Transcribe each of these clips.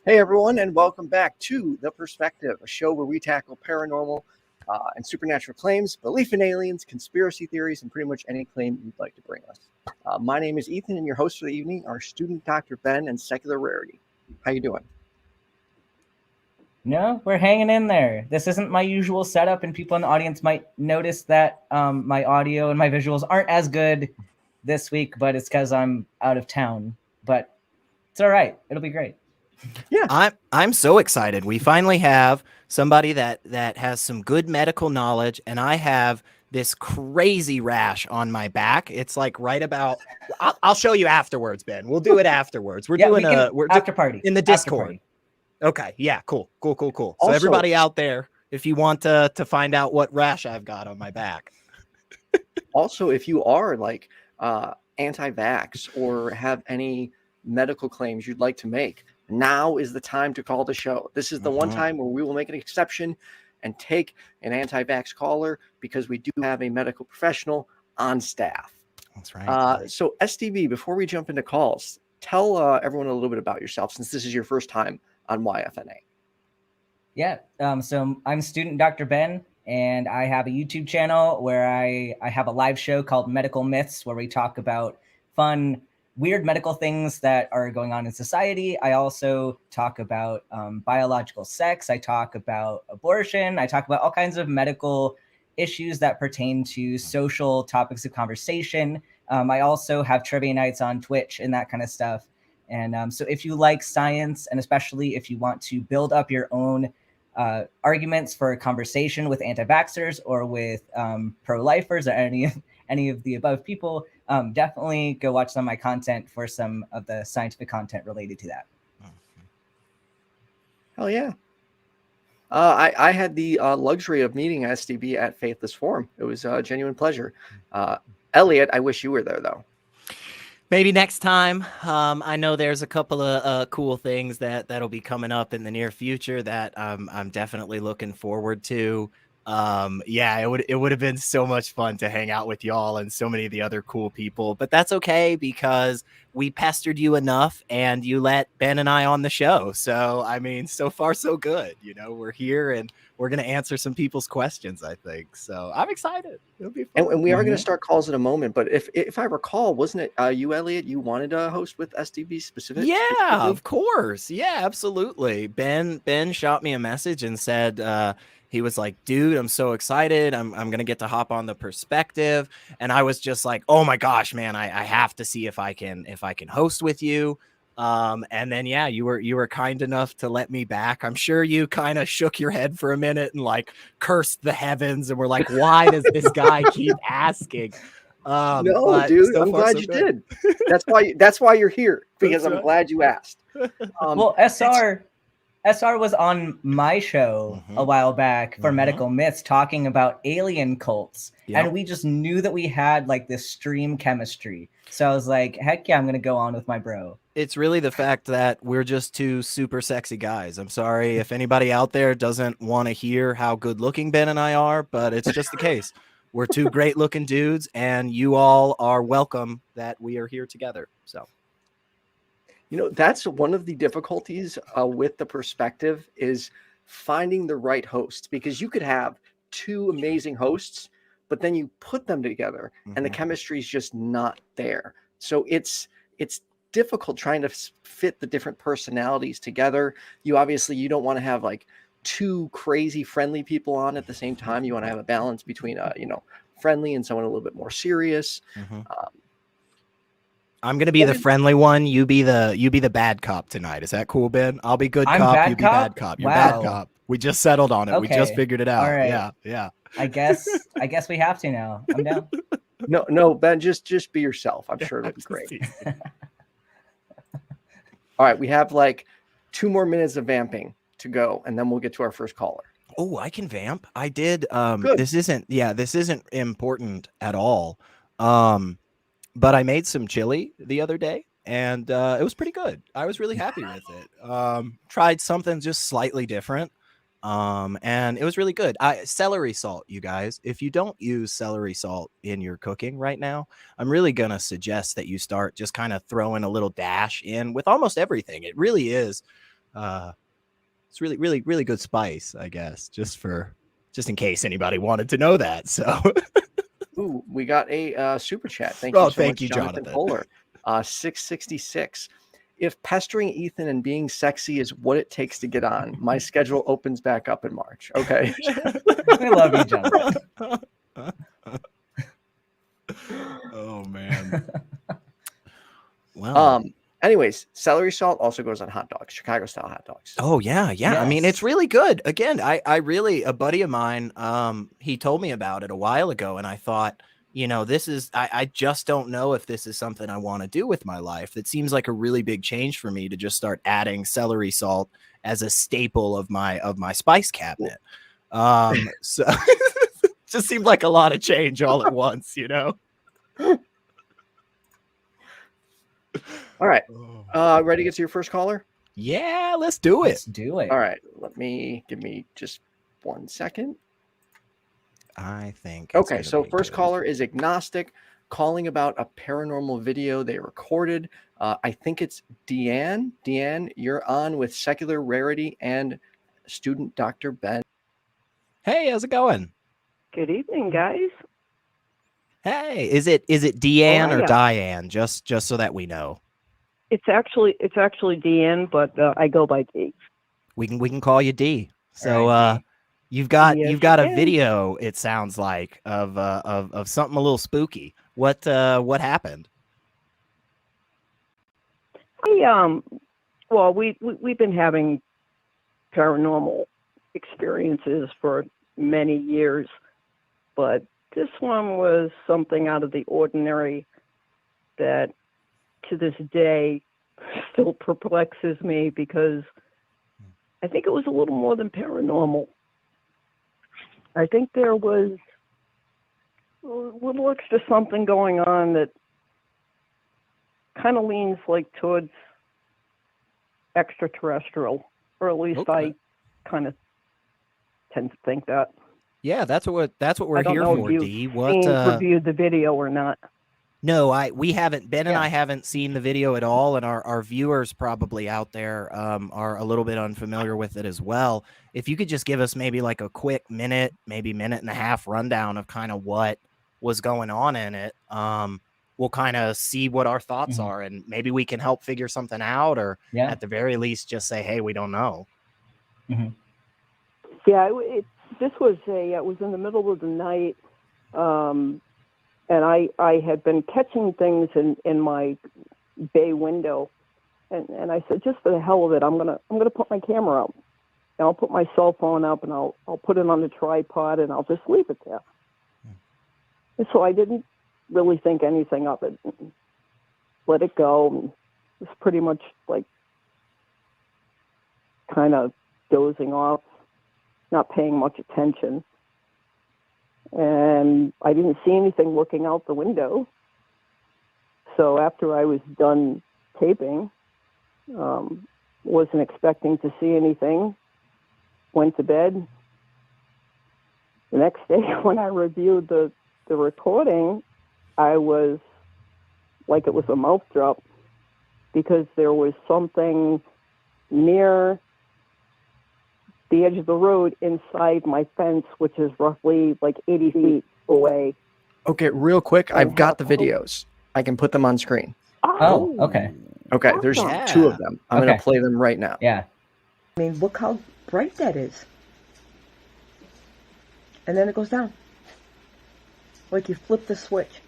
Hey everyone, and welcome back to The Perspective, a show where we tackle paranormal and supernatural claims, belief in aliens, conspiracy theories, and pretty much any claim you'd like to bring us. My name is Ethan, and your host for the evening are student Dr. Ben and secular Rarity. How you doing? No, we're hanging in there. This isn't my usual setup, and people in the audience might notice that my audio and my visuals aren't as good this week, but it's because I'm out of town. But it's all right. It'll be great. Yeah, I'm so excited. We finally have somebody that has some good medical knowledge, and I have this crazy rash on my back. It's like right about. I'll show you afterwards, Ben. We'll do it afterwards. We're doing after party in the Discord. Okay, yeah, cool. Also, so everybody out there, if you want to find out what rash I've got on my back. Also, if you are like anti-vax or have any medical claims you'd like to make, now is the time to call the show. This is the one time where we will make an exception and take an anti-vax caller because we do have a medical professional on staff. That's right. So SDB, before we jump into calls, tell everyone a little bit about yourself since this is your first time on YFNA. Yeah. So I'm student Dr. Ben, and I have a YouTube channel where I have a live show called Medical Myths, where we talk about fun, weird medical things that are going on in society. I also talk about biological sex. I talk about abortion. I talk about all kinds of medical issues that pertain to social topics of conversation. I also have trivia nights on Twitch and that kind of stuff. And so if you like science, and especially if you want to build up your own arguments for a conversation with anti-vaxxers or with pro-lifers or any of the above people, definitely go watch some of my content for some of the scientific content related to that. Hell yeah. I had the luxury of meeting SDB at Faithless Forum. It was a genuine pleasure. Elliot, I wish you were there, though. Maybe next time. I know there's a couple of cool things that'll be coming up in the near future that I'm definitely looking forward to. Yeah, it would have been so much fun to hang out with y'all and so many of the other cool people, but that's okay because we pestered you enough and you let Ben and I on the show. So, I mean, so far so good. You know, we're here and we're going to answer some people's questions, I think. So I'm excited. It'll be fun. And we are going to start calls in a moment, but if I recall, wasn't it you, Elliot, you wanted to host with SDB specifically? Yeah, of course. Yeah, absolutely. Ben shot me a message and said, he was like, dude, I'm so excited. I'm going to get to hop on The Perspective. And I was just like, oh my gosh, man, I have to see if I can host with you. And then, yeah, you were kind enough to let me back. I'm sure you kind of shook your head for a minute and like cursed the heavens and were like, why does this guy keep asking? No, dude, I'm glad you did. That's why you're here, because I'm glad you asked. Well, SR was on my show a while back for Medical Myths talking about alien cults. Yep. And we just knew that we had like this stream chemistry. So I was like, heck yeah, I'm going to go on with my bro. It's really the fact that we're just two super sexy guys. I'm sorry if anybody out there doesn't want to hear how good looking Ben and I are, but it's just the case. We're two great looking dudes, and you all are welcome that we are here together. So. You know, that's one of the difficulties with The Perspective is finding the right hosts, because you could have two amazing hosts, but then you put them together and the chemistry is just not there. So it's difficult trying to fit the different personalities together. You don't want to have like two crazy friendly people on at the same time. You want to have a balance between friendly and someone a little bit more serious. I'm gonna be the friendly one. You be the bad cop tonight. Is that cool, Ben? I'll be good cop. You be bad cop. You're bad cop. We just settled on it. Okay. We just figured it out. All right. Yeah. I guess we have to now. I'm down. No, Ben, just be yourself. I'm sure it'll be great. All right, we have like 2 more minutes of vamping to go, and then we'll get to our first caller. Oh, I can vamp. I did. Good. This isn't important at all. But I made some chili the other day, and it was pretty good. I was really happy with it. Tried something just slightly different, and it was really good. Celery salt, you guys. If you don't use celery salt in your cooking right now, I'm really going to suggest that you start just kind of throwing a little dash in with almost everything. It really is It's really, really, really good spice, I guess, just in case anybody wanted to know that. So, Ooh, we got a super chat. Thank oh, you so thank much, you, Jonathan Jonathan. Kohler. 666. If pestering Ethan and being sexy is what it takes to get on, my schedule opens back up in March. Okay. We love you, Jonathan. Oh man. Well. Anyways, celery salt also goes on hot dogs, Chicago style hot dogs. Oh yeah. I mean, it's Yes. really good. Again, I really, a buddy of mine, he told me about it a while ago, and I thought, this is, I just don't know if this is something I want to do with my life. It seems like a really big change for me to just start adding celery salt as a staple of my spice cabinet. So just seemed like a lot of change all at once, All right. Ready to get to your first caller? Yeah, let's do it. Let's do it. All right. Give me just 1 second. I think. Okay, so first caller is agnostic, calling about a paranormal video they recorded. I think it's Dion. Dion, you're on with Secular Rarity and student Dr. Ben. Hey, how's it going? Good evening, guys. Hey, is it Deanne or ya? Diane? Just so that we know. It's actually Deanne, but I go by D. We can call you D. So All right, D. you've got Yes, a you can. video, it sounds like, of something a little spooky. What happened? Well, we've been having paranormal experiences for many years, but this one was something out of the ordinary that to this day still perplexes me because I think it was a little more than paranormal. I think there was a little extra something going on that kind of leans like towards extraterrestrial, or at least Okay. I kind of tend to think that. Yeah, that's what we're I don't here know for, if D. you've What reviewed the video or not. No, we haven't. Ben and Yeah. I haven't seen the video at all, and our viewers probably out there are a little bit unfamiliar with it as well. If you could just give us maybe like a quick minute, maybe minute and a half rundown of kind of what was going on in it, we'll kind of see what our thoughts are, and maybe we can help figure something out, or at the very least, just say, "Hey, we don't know." Mhm. Yeah, this was it was in the middle of the night. And I had been catching things in my bay window, and I said, just for the hell of it, I'm gonna put my camera up, and I'll put my cell phone up, and I'll put it on the tripod, and I'll just leave it there. And so I didn't really think anything of it, let it go. And it was pretty much like kind of dozing off, not paying much attention. And I didn't see anything looking out the window. So after I was done taping, wasn't expecting to see anything, went to bed. The next day when I reviewed the recording, I was like it was a mouth drop because there was something near the edge of the road inside my fence, which is roughly like 80 feet away. Okay, real quick, I've got the videos. I can put them on screen. Oh, okay. Okay, there's Yeah. 2 of them. I'm going Okay. to play them right now. Yeah. I mean, look how bright that is. And then it goes down. Like you flip the switch.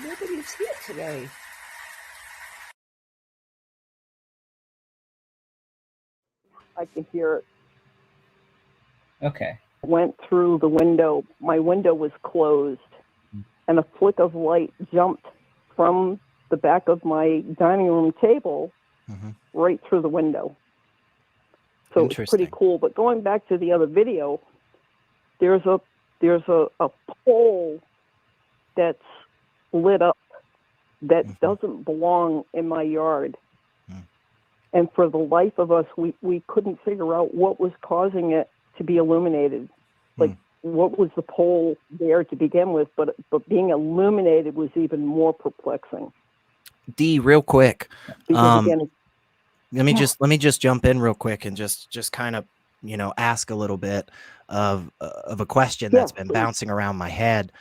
Nobody's here today. I could hear it. Okay. Went through the window. My window was closed, and a flick of light jumped from the back of my dining room table right through the window. So it's pretty Interesting. cool. But going back to the other video, there's a pole that's lit up that doesn't belong in my yard. And for the life of us, we couldn't figure out what was causing it to be illuminated. Like, what was the pole there to begin with? But being illuminated was even more perplexing. D, real quick. Because again, let me just jump in real quick and just kind of, you know, ask a little bit of a question that's been bouncing around my head.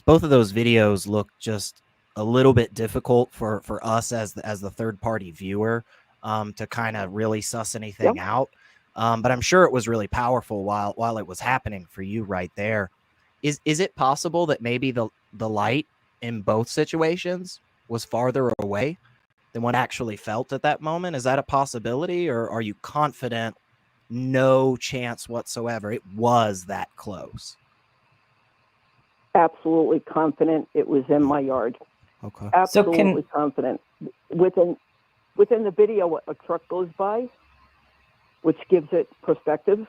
Both of those videos look just a little bit difficult for us as the third party viewer to kind of really suss anything out. But I'm sure it was really powerful while it was happening for you right there. Is it possible that maybe the light in both situations was farther away than what actually felt at that moment? Is that a possibility, or are you confident no chance whatsoever it was that close? absolutely confident it was in my yard. Okay. Absolutely confident. Within the video, a truck goes by, which gives it perspective.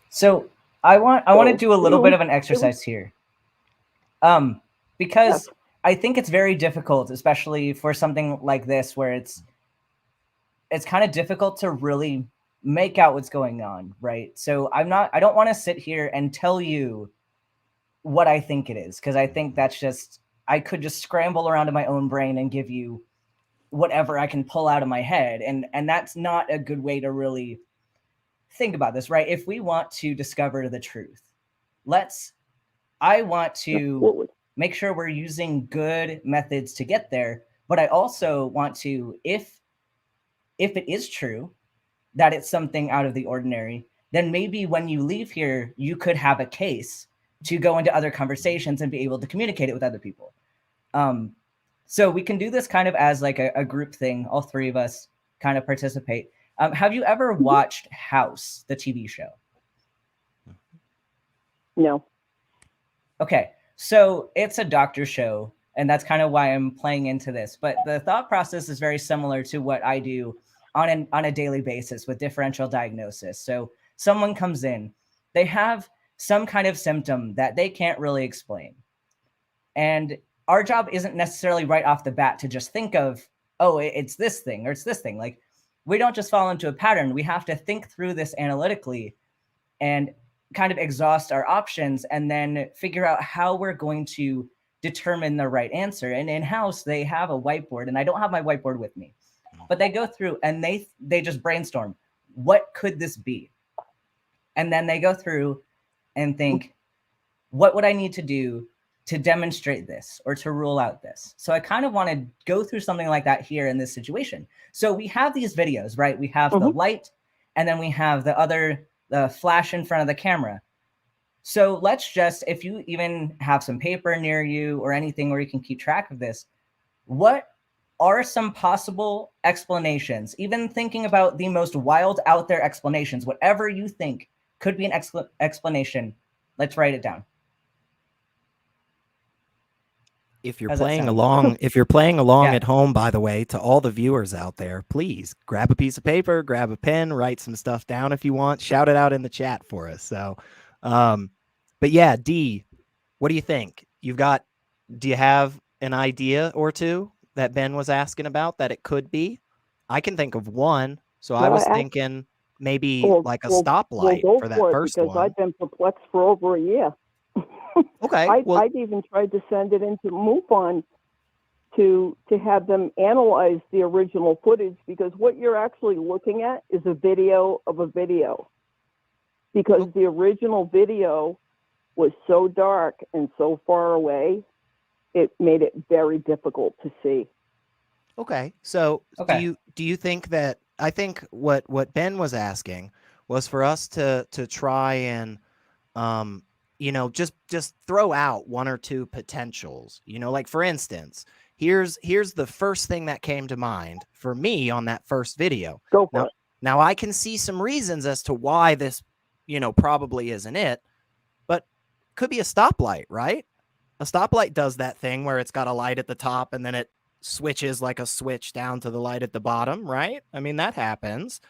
So I want to do a little bit of an exercise here. Because I think it's very difficult, especially for something like this, where it's kind of difficult to really make out what's going on, right? So I don't want to sit here and tell you what I think it is, because I think I could just scramble around in my own brain and give you whatever I can pull out of my head. And that's not a good way to really think about this, right? If we want to discover the truth, I want to make sure we're using good methods to get there. But I also want to, if it is true that it's something out of the ordinary, then maybe when you leave here, you could have a case to go into other conversations and be able to communicate it with other people. So we can do this kind of as like a group thing. All three of us kind of participate. Have you ever watched House, the TV show? No. Okay. So it's a doctor show, and that's kind of why I'm playing into this. But the thought process is very similar to what I do on a daily basis with differential diagnosis. So someone comes in, they have some kind of symptom that they can't really explain. And our job isn't necessarily right off the bat to just think of, oh, it's this thing or it's this thing. Like, we don't just fall into a pattern. We have to think through this analytically and kind of exhaust our options and then figure out how we're going to determine the right answer. And in-house, they have a whiteboard, and I don't have my whiteboard with me, but they go through and they just brainstorm, what could this be? And then they go through and think, what would I need to do to demonstrate this or to rule out this? So I kind of want to go through something like that here in this situation. So we have these videos, right? We have the light, and then we have the flash in front of the camera. So let's just, if you even have some paper near you or anything where you can keep track of this, what are some possible explanations? Even thinking about the most wild out there explanations, whatever you think could be an explanation, let's write it down. If you're playing along, at home, by the way, to all the viewers out there, please grab a piece of paper, grab a pen, write some stuff down if you want. Shout it out in the chat for us. So, but yeah, D, what do you think? Do you have an idea or two that Ben was asking about that it could be? I can think of one. So I was thinking maybe like a stoplight for that first one. Because I've been perplexed for over a year. Okay. I've even tried to send it into MUFON to have them analyze the original footage, because what you're actually looking at is a video of a video. Because the original video was so dark and so far away, it made it very difficult to see. Okay. So do you think that, I think what Ben was asking was for us to try and just throw out one or two potentials, like for instance, here's the first thing that came to mind for me on that first video. Go for it. Now I can see some reasons as to why this, probably isn't it, but could be a stoplight, right? A stoplight does that thing where it's got a light at the top and then it switches like a switch down to the light at the bottom, right? I mean, that happens.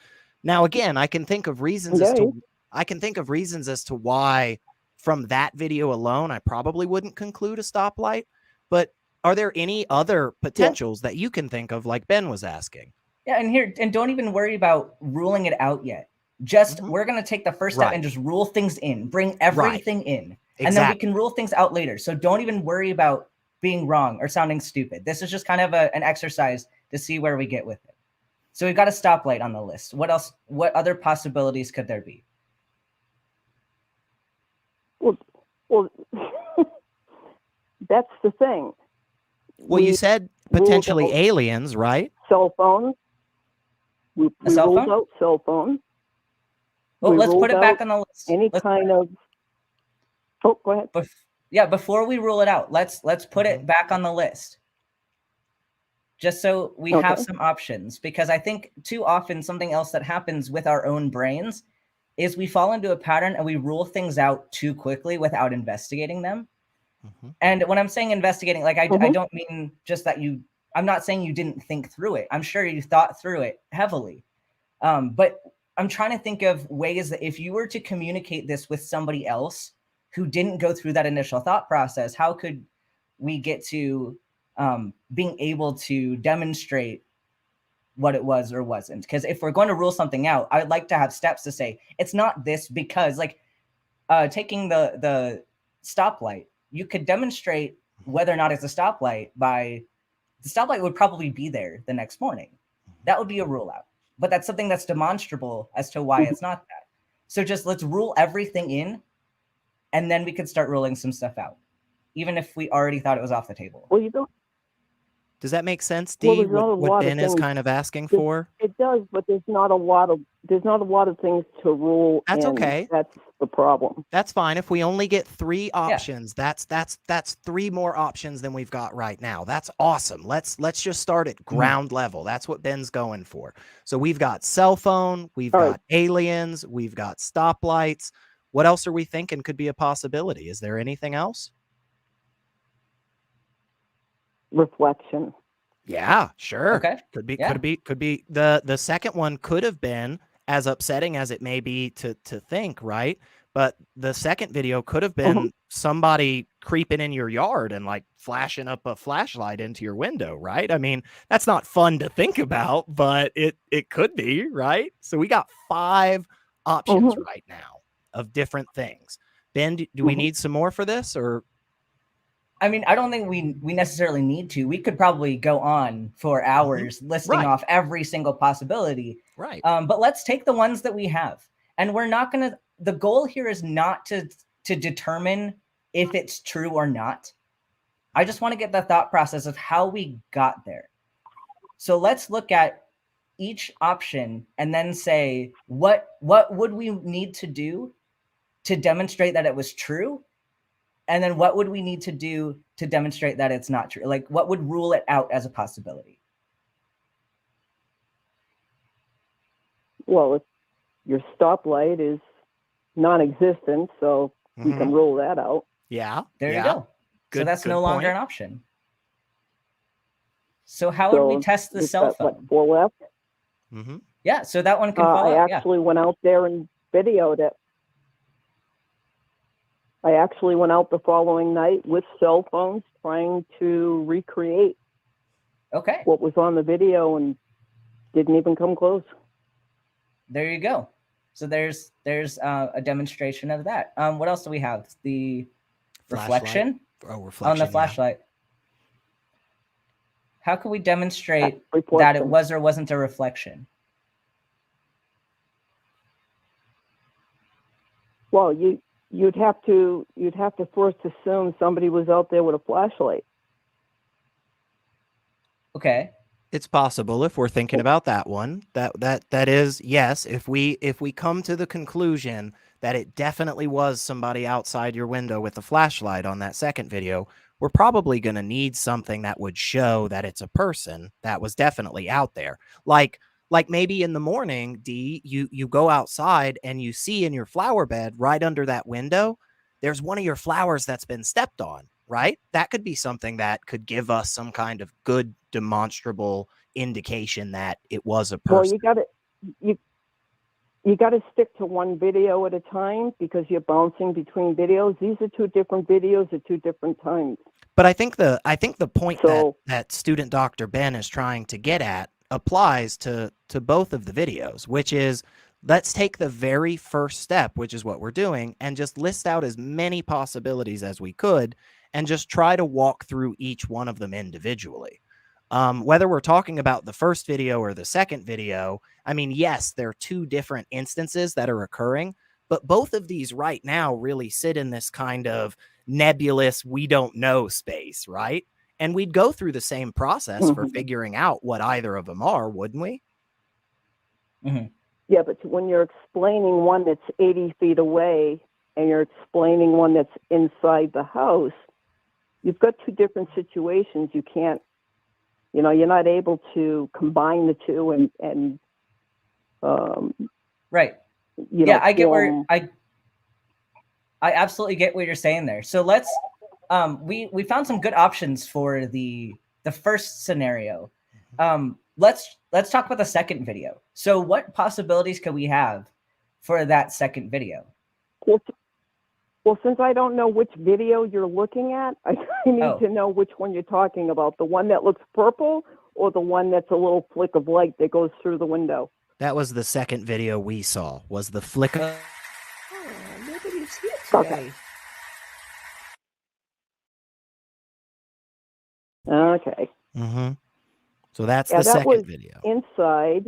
Now, again, I can think of reasons as to why from that video alone, I probably wouldn't conclude a stoplight, but Are there any other potentials that you can think of, like Ben was asking? Yeah, and don't even worry about ruling it out yet. Just we're gonna take the first step and just rule things in, bring everything in, and then we can rule things out later. So don't even worry about being wrong or sounding stupid. This is just kind of an exercise to see where we get with it. So we've got a stoplight on the list. What else? What other possibilities could there be? Well, that's the thing. Well, you said potentially aliens, right? Cell phones. We ruled out cell phones. Well, let's put it back on the list. Oh, go ahead. Yeah, before we rule it out, let's put it back on the list. Just so we have some options, because I think too often something else that happens with our own brains is we fall into a pattern and we rule things out too quickly without investigating them. And when I'm saying investigating, like I don't mean just that I'm not saying you didn't think through it. I'm sure you thought through it heavily. But I'm trying to think of ways that if you were to communicate this with somebody else who didn't go through that initial thought process, how could we get to being able to demonstrate what it was or wasn't? Because if we're going to rule something out, I'd like to have steps to say it's not this, because like taking the stoplight, you could demonstrate whether or not it's a stoplight by the stoplight would probably be there the next morning. That would be a rule out, but that's something that's demonstrable as to why it's not that. So just let's rule everything in, and then we could start ruling some stuff out, even if we already thought it was off the table. Well, you don't. Does that make sense, Dee? What Ben is kind of asking for? It does, but there's not a lot of things to rule. That's in. okay. That's the problem. That's fine. If we only get 3 options, that's 3 more options than we've got right now. That's awesome. Let's just start at ground level. That's what Ben's going for. So we've got cell phone, we've got aliens, we've got stoplights. What else are we thinking could be a possibility? Is there anything else? Reflection. Yeah, sure. Okay. Could be. The second one could have been, as upsetting as it may be to think, right? But the second video could have been somebody creeping in your yard and like flashing up a flashlight into your window, right? I mean, that's not fun to think about, but it could be, right? So we got 5 options right now of different things. Ben, do we need some more for this, or? I mean, I don't think we necessarily need to. We could probably go on for hours listing off every single possibility. Right. But let's take the ones that we have. And we're not going to, the goal here is not to determine if it's true or not. I just want to get the thought process of how we got there. So let's look at each option and then say, what would we need to do to demonstrate that it was true? And then what would we need to do to demonstrate that it's not true? Like, what would rule it out as a possibility? Well, if your stoplight is non-existent, so you can rule that out. Yeah. There you go. So that's no longer an option. So how would we test the cell phone? What, 4 left? Yeah, so that one can fall I out. actually went out there and videoed it. I actually went out the following night with cell phones trying to recreate what was on the video and didn't even come close. There you go. So there's a demonstration of that. What else do we have? The reflection on the flashlight. How can we demonstrate that it was or wasn't a reflection? Well, you'd have to first assume somebody was out there with a flashlight. Okay. It's possible if we're thinking about that one. That is, yes, if we come to the conclusion that it definitely was somebody outside your window with a flashlight on that second video, we're probably going to need something that would show that it's a person that was definitely out there. Like maybe in the morning, Dee, you go outside and you see in your flower bed right under that window, there's one of your flowers that's been stepped on, right? That could be something that could give us some kind of good demonstrable indication that it was a person. Well, you got to stick to one video at a time because you're bouncing between videos. These are 2 different videos at 2 different times. But I think the point So- that student Dr. Ben is trying to get at applies to both of the videos, which is let's take the very first step, which is what we're doing, and just list out as many possibilities as we could and just try to walk through each one of them individually. Whether we're talking about the first video or the second video, I mean, yes, there are two different instances that are occurring, but both of these right now really sit in this kind of nebulous, we don't know space, right? And we'd go through the same process for figuring out what either of them are, wouldn't we? Mm-hmm. Yeah, but when you're explaining one that's 80 feet away and you're explaining one that's inside the house, you've got two different situations. You can't, you're not able to combine the two and Right. Yeah, I get where I absolutely get what you're saying there. So let's we found some good options for the first scenario. Let's talk about the second video. So what possibilities could we have for that second video? Well, since I don't know which video you're looking at, I need to know which one you're talking about. The one that looks purple or the one that's a little flick of light that goes through the window? That was the second video we saw, was the flick of... Nobody's here today. Okay. Mm-hmm. So that's the second video. Inside.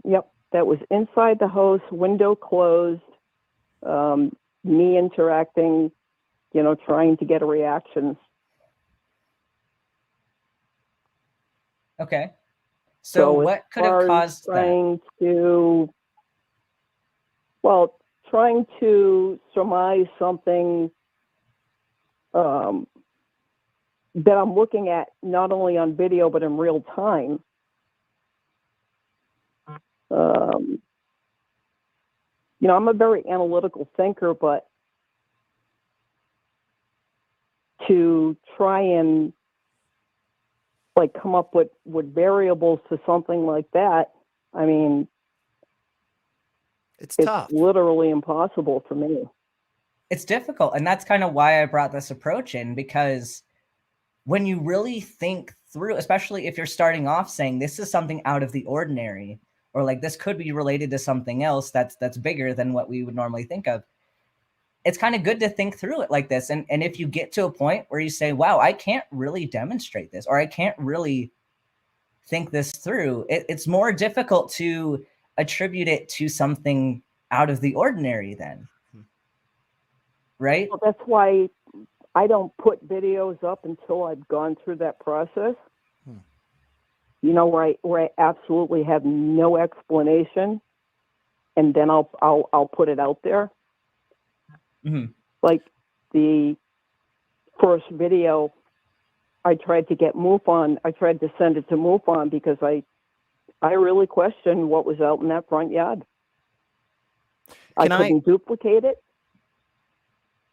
Yep, that was inside the house, window closed, me interacting, trying to get a reaction. Okay. So what could have caused trying to surmise something that I'm looking at not only on video but in real time. I'm a very analytical thinker, but to try and come up with variables to something like that, I mean, it's tough. Literally impossible for me. It's difficult, and that's kind of why I brought this approach in, because when you really think through, especially if you're starting off saying this is something out of the ordinary, or like this could be related to something else that's bigger than what we would normally think of, it's kind of good to think through it like this. And if you get to a point where you say, wow, I can't really demonstrate this, or I can't really think this through, it's more difficult to attribute it to something out of the ordinary then. Right? Well, that's why I don't put videos up until I've gone through that process. Where I absolutely have no explanation, and then I'll put it out there. Mm-hmm. Like the first video, I tried to get MUFON. I tried to send it to MUFON because I really questioned what was out in that front yard. I couldn't duplicate it.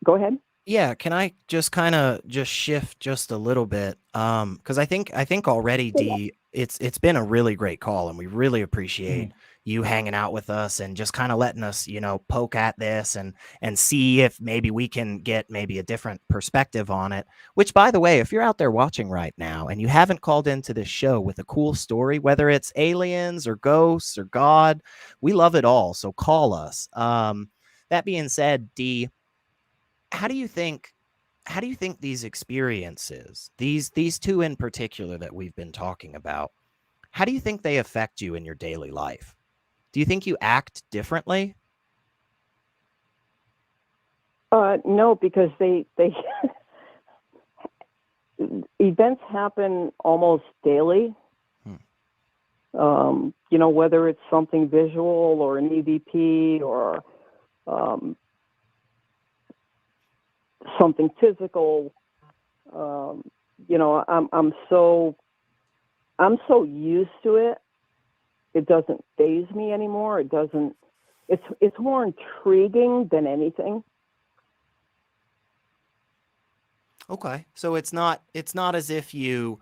Go ahead. Yeah, can I just kind of shift just a little bit? Because I think already, Dee, it's been a really great call, and we really appreciate you hanging out with us and just kind of letting us, poke at this and see if maybe we can get maybe a different perspective on it. Which, by the way, if you're out there watching right now and you haven't called into this show with a cool story, whether it's aliens or ghosts or God, we love it all. So call us. That being said, Dee, how do you think these experiences, these two in particular that we've been talking about, how do you think they affect you in your daily life? Do you think you act differently? No, because they events happen almost daily. Whether it's something visual or an EVP or something physical, I'm so used to it. It doesn't faze me anymore. It's more intriguing than anything. Okay. So it's not as if you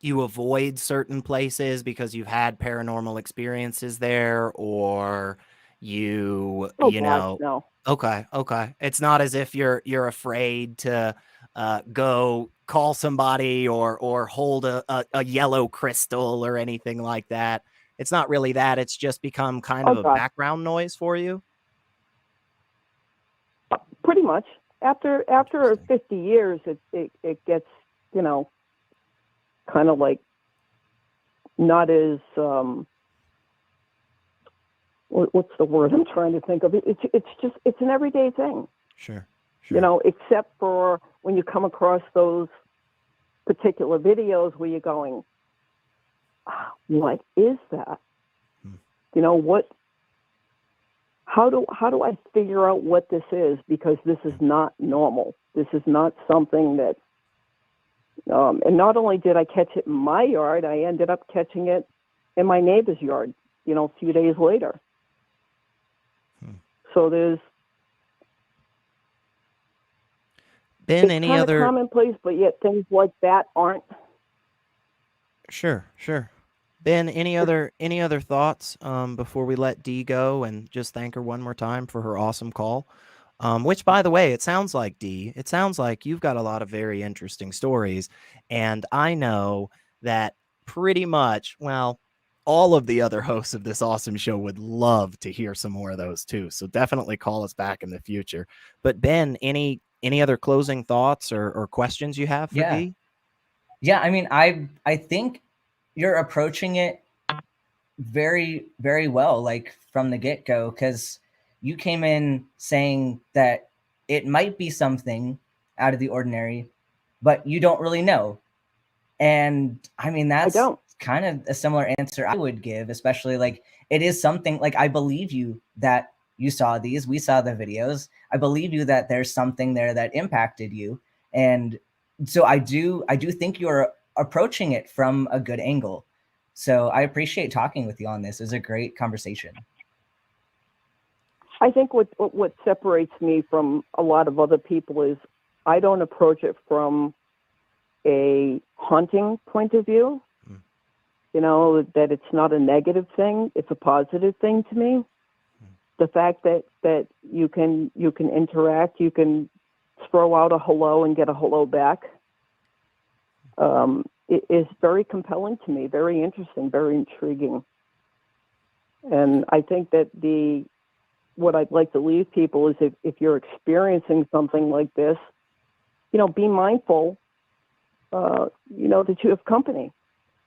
avoid certain places because you've had paranormal experiences there, or you Oh, you God, know. no. Okay. It's not as if you're afraid to go call somebody or hold a yellow crystal or anything like that. It's not really that. It's just become kind Oh, of a God. background noise for you. Pretty much. After Interesting. 50 years, it gets, you know, kind of like not as what's the word I'm trying to think of? It's an everyday thing, Sure. you know, except for when you come across those particular videos where you're going, what is that? You know, what? How do I figure out what this is? Because this is not normal. This is not something that. And not only did I catch it in my yard, I ended up catching it in my neighbor's yard. You know, a few days later. So there's been it's any kind of other commonplace, but yet things like that aren't. Sure. Ben, any other thoughts before we let Dee go and just thank her one more time for her awesome call? Which, by the way, it sounds like, Dee, it sounds like you've got a lot of very interesting stories. And I know that pretty much, well, all of the other hosts of this awesome show would love to hear some more of those too. So definitely call us back in the future. But Ben, any other closing thoughts or questions you have for Dee? Yeah, I mean, I think you're approaching it very, very well, like from the get-go, because you came in saying that it might be something out of the ordinary, but you don't really know. And I mean, that's kind of a similar answer I would give, especially like it is something like I believe you that you saw these, we saw the videos. I believe you that there's something there that impacted you. And so I do think you're approaching it from a good angle. So I appreciate talking with you on this. It was a great conversation. I think what separates me from a lot of other people is I don't approach it from a haunting point of view. You know, that it's not a negative thing, it's a positive thing to me. The fact that you can interact, you can throw out a hello and get a hello back, it is very compelling to me, very interesting, very intriguing. And I think that what I'd like to leave people is if you're experiencing something like this, you know, be mindful, you know, that you have company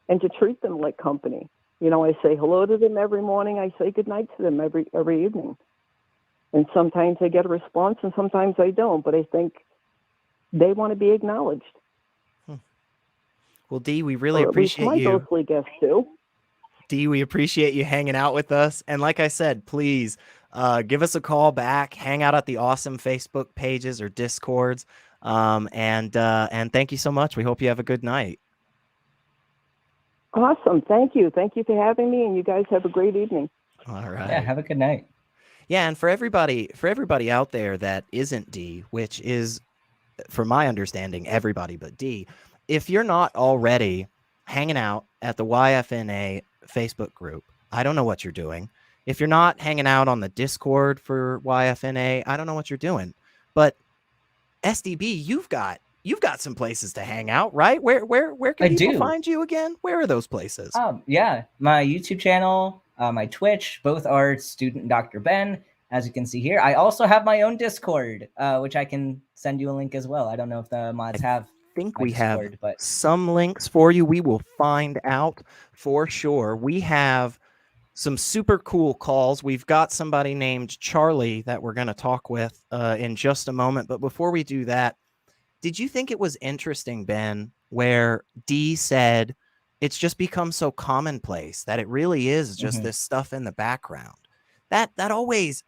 and to treat them like company. You know, I say hello to them every morning. I say good night to them every evening. And sometimes I get a response and sometimes I don't, but I think they want to be acknowledged. Well, Dee, we really appreciate my you. ghostly guests do. Dee, we appreciate you hanging out with us. And like I said, please give us a call back, hang out at the awesome Facebook pages or Discords. And thank you so much. We hope you have a good night. Awesome. Thank you. Thank you for having me. And you guys have a great evening. All right. Yeah, have a good night. Yeah, and for everybody out there that isn't Dee, which is, from my understanding, everybody but Dee, if you're not already hanging out at the YFNA Facebook group, I don't know what you're doing. If you're not hanging out on the Discord for YFNA, I don't know what you're doing. But SDB, you've got some places to hang out, right? Where can people find you again? Where are those places? Yeah, my YouTube channel, my Twitch, both are Student Dr. Ben, as you can see here. I also have my own Discord, which I can send you a link as well. I don't know if the mods have. I think we have some links for you. We will find out for sure. We have some super cool calls. We've got somebody named Charlie that we're going to talk with in just a moment. But before we do that, did you think it was interesting, Ben, where Dee said it's just become so commonplace that it really is just this stuff in the background? That always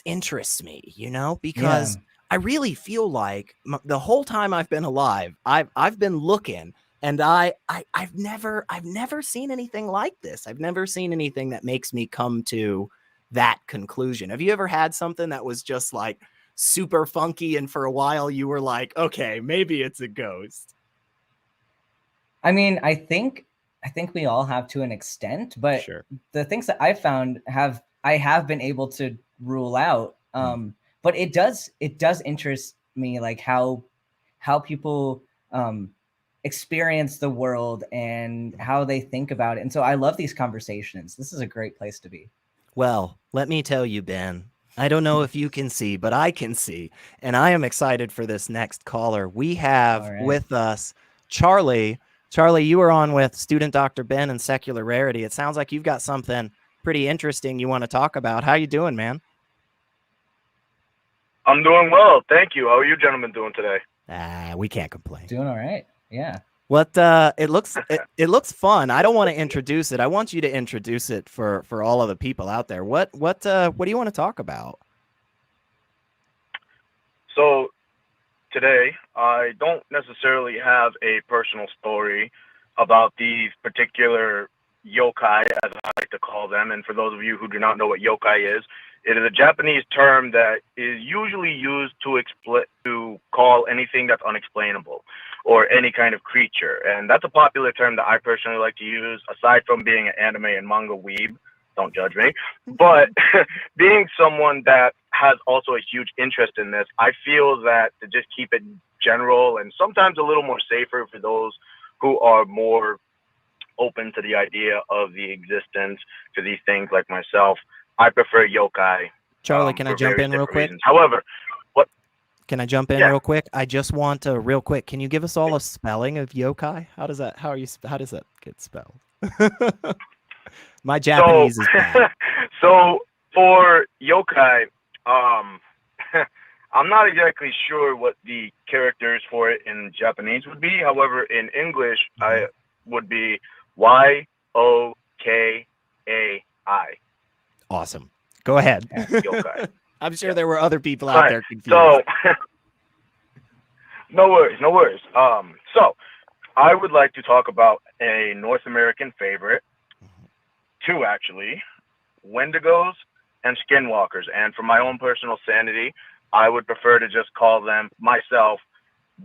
interests me, you know, because I really feel like the whole time I've been alive, I've been looking, and I've never seen anything like this. I've never seen anything that makes me come to that conclusion. Have you ever had something that was just like super funky and for a while you were like, okay, maybe it's a ghost? I mean, I think we all have to an extent, but the things that I found I have been able to rule out. But it does interest me, like how people experience the world and how they think about it. And so I love these conversations. This is a great place to be. Well, let me tell you, Ben, I don't know if you can see, but I can see. And I am excited for this next caller. We have with us Charlie. Charlie, you were on with student Dr. Ben and Secular Rarity. It sounds like you've got something pretty interesting you want to talk about. How you doing, man? I'm doing well. Thank you. How are you gentlemen doing today? We can't complain. Doing all right. Yeah. What it looks fun. I don't want to introduce it. I want you to introduce it for all of the people out there. What do you want to talk about? So today I don't necessarily have a personal story about these particular yokai, as I like to call them. And for those of you who do not know what yokai is, it is a Japanese term that is usually used to call anything that's unexplainable or any kind of creature. And that's a popular term that I personally like to use, aside from being an anime and manga weeb. Don't judge me. But being someone that has also a huge interest in this, I feel that to just keep it general and sometimes a little more safer for those who are more open to the idea of the existence to these things like myself, I prefer yokai. Charlie, can I jump in real quick? Reasons. However, what? Can I jump in real quick? I just want to real quick. Can you give us all a spelling of yokai? How does that get spelled? My Japanese is bad. So for yokai, I'm not exactly sure what the characters for it in Japanese would be. However, in English, I would be YOKAI. Awesome. Go ahead. Yokai. I'm sure there were other people out there confused. So, no worries. So I would like to talk about a North American favorite, two actually, Wendigos and Skinwalkers. And for my own personal sanity, I would prefer to just call them myself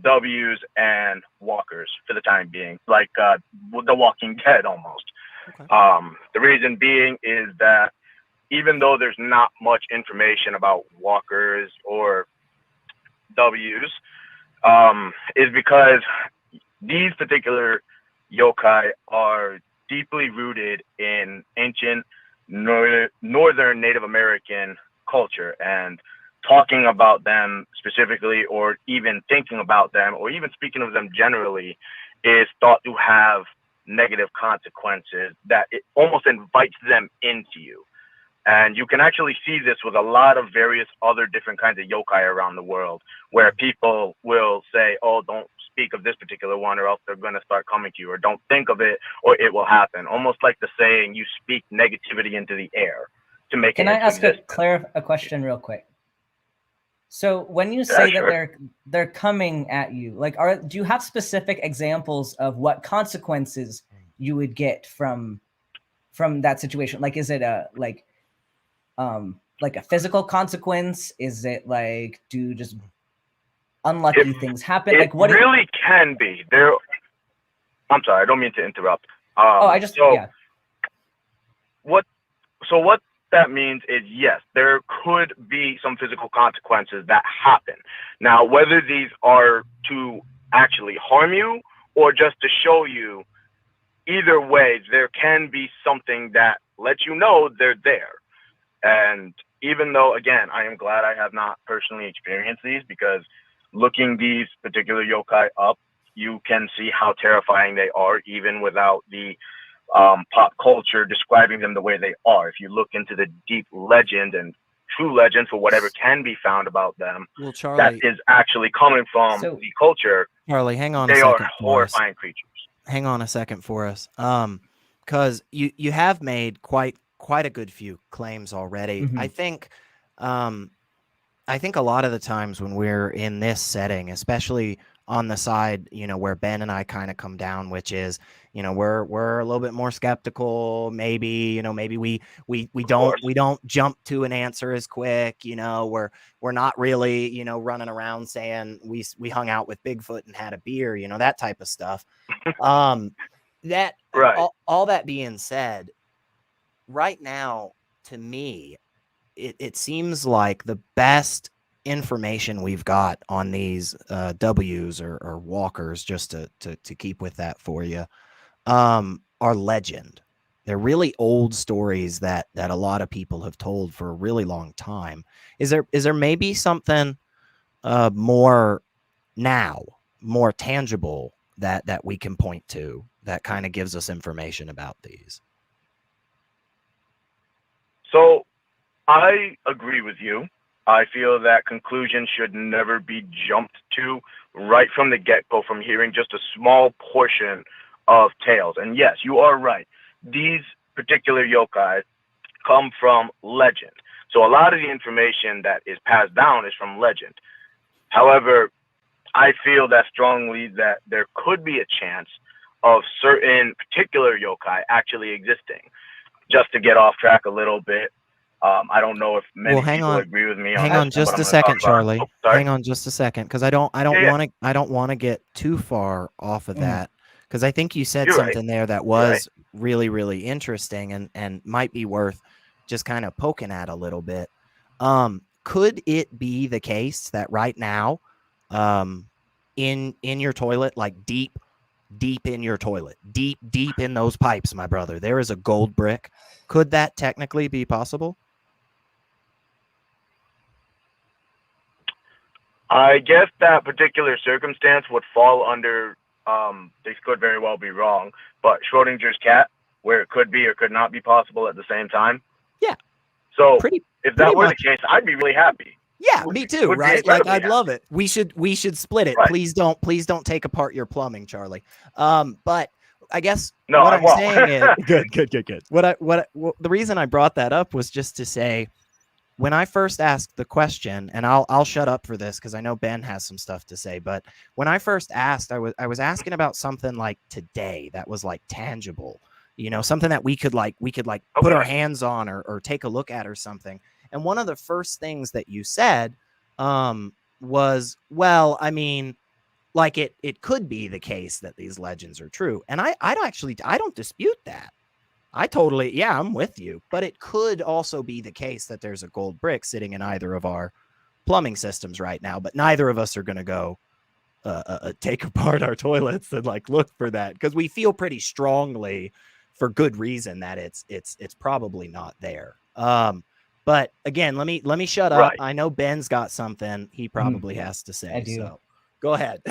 W's and Walkers for the time being, like The Walking Dead almost. Okay. The reason being is that even though there's not much information about Walkers or W's, is because these particular yokai are deeply rooted in ancient northern Native American culture, and talking about them specifically, or even thinking about them, or even speaking of them generally, is thought to have negative consequences, that it almost invites them into you. And you can actually see this with a lot of various other different kinds of yokai around the world, where people will say, oh, don't speak of this particular one or else they're going to start coming to you, or don't think of it or it will happen. Almost like the saying, you speak negativity into the air to make it. Can I ask a question real quick? So when you say that they're coming at you, like, do you have specific examples of what consequences you would get from that situation? Like, is it a physical consequence? Is it like, do just unlucky things happen? Like, what really can be there. I'm sorry, I don't mean to interrupt. What that means is, yes, there could be some physical consequences that happen. Now, whether these are to actually harm you or just to show you, either way, there can be something that lets you know they're there. And even though, again, I am glad I have not personally experienced these, because looking these particular yokai up, you can see how terrifying they are, even without the pop culture describing them the way they are. If you look into the deep legend and true legend for whatever can be found about them, well, Charlie, that is actually coming from the culture. Charlie, hang on a second. They are for us. horrifying creatures. Hang on a second for us. Because you have made quite a good few claims already. I think a lot of the times when we're in this setting, especially on the side, where Ben and I kind of come down, which is, we're a little bit more skeptical. Maybe we don't jump to an answer as quick. We're not really, running around saying we hung out with Bigfoot and had a beer, that type of stuff. All that being said, right now, to me, it seems like the best information we've got on these W's or walkers, just to keep with that for you, are legend. They're really old stories that a lot of people have told for a really long time. Is there maybe something more tangible that we can point to that kind of gives us information about these? So I agree with you. I feel that conclusions should never be jumped to right from the get-go from hearing just a small portion of tales. And yes, you are right. These particular yokai come from legend. So a lot of the information that is passed down is from legend. However, I feel that strongly that there could be a chance of certain particular yokai actually existing. Just to get off track a little bit, I don't know if many people agree with me on Hang on just a second, Charlie. Hang on just a second, because I don't want to get too far off of that, because I think you said something there that was really, really interesting and might be worth just kind of poking at a little bit. Could it be the case that right now, in your toilet, like deep in your toilet, deep in those pipes, my brother, there is a gold brick? Could that technically be possible? I guess that particular circumstance would fall under, this could very well be wrong, but Schrodinger's cat, where it could be or could not be possible at the same time. Yeah. So if that were the case, I'd be really happy. Yeah, me too, right? Like, I'd love it. We should split it. Right. Please don't take apart your plumbing, Charlie. But I guess what I'm saying is good. The reason I brought that up was just to say, when I first asked the question, and I'll shut up for this because I know Ben has some stuff to say, but when I first asked, I was asking about something like today that was like tangible, something that we could put our hands on or take a look at or something. And one of the first things that you said was, well, I mean, like it could be the case that these legends are true. And I don't dispute that. I'm with you. But it could also be the case that there's a gold brick sitting in either of our plumbing systems right now, but neither of us are going to go take apart our toilets and like look for that, because we feel pretty strongly, for good reason, that it's probably not there. But again, let me shut up. I know Ben's got something he probably has to say. I do. So go ahead.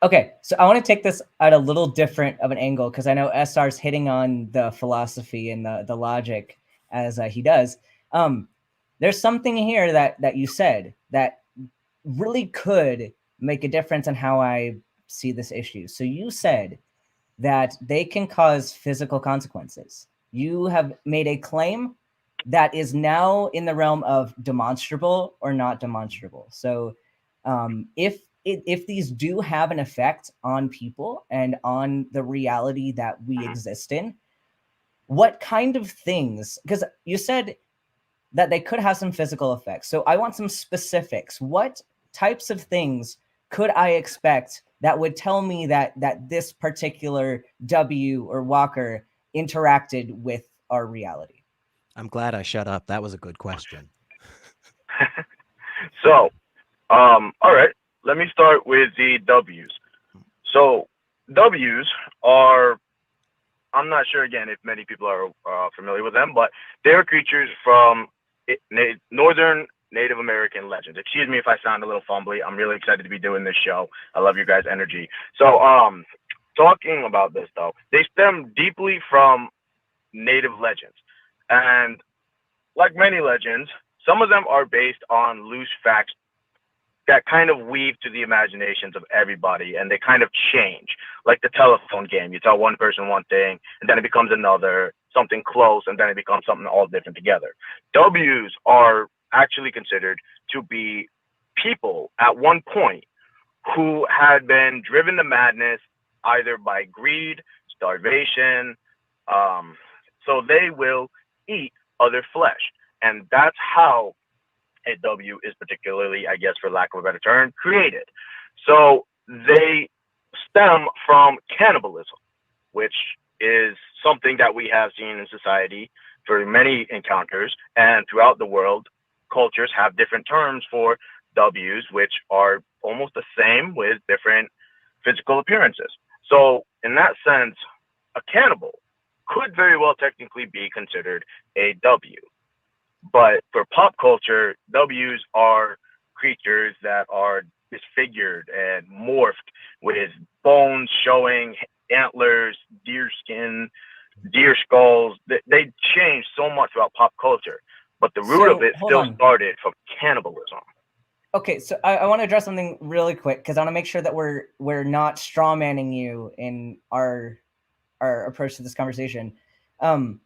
Okay, so I want to take this at a little different of an angle, because I know SR's hitting on the philosophy and the logic as he does. There's something here that you said that really could make a difference in how I see this issue. So you said that they can cause physical consequences. You have made a claim that is now in the realm of demonstrable or not demonstrable. So if these do have an effect on people and on the reality that we exist in, what kind of things, because you said that they could have some physical effects. So I want some specifics. What types of things could I expect that would tell me that this particular W or walker interacted with our reality? I'm glad I shut up. That was a good question. So, all right. Let me start with the W's. So W's are, I'm not sure, again, if many people are familiar with them, but they're creatures from northern Native American legends. Excuse me if I sound a little fumbly. I'm really excited to be doing this show. I love your guys' energy. So talking about this, though, they stem deeply from Native legends. And like many legends, some of them are based on loose facts that kind of weave to the imaginations of everybody, and they kind of change. Like the telephone game, you tell one person one thing, and then it becomes another, something close, and then it becomes something all different together. W's are actually considered to be people at one point who had been driven to madness either by greed, starvation, so they will eat other flesh. And that's how a W is particularly, I guess, for lack of a better term, created. So they stem from cannibalism, which is something that we have seen in society for many encounters, and throughout the world, cultures have different terms for W's, which are almost the same with different physical appearances. So in that sense, a cannibal could very well technically be considered a W. But for pop culture, W's are creatures that are disfigured and morphed with bones showing, antlers, deer skin, deer skulls. They change so much throughout pop culture, but the root of it still started from cannibalism. Okay, so I want to address something really quick because I want to make sure that we're not strawmanning you in our approach to this conversation. In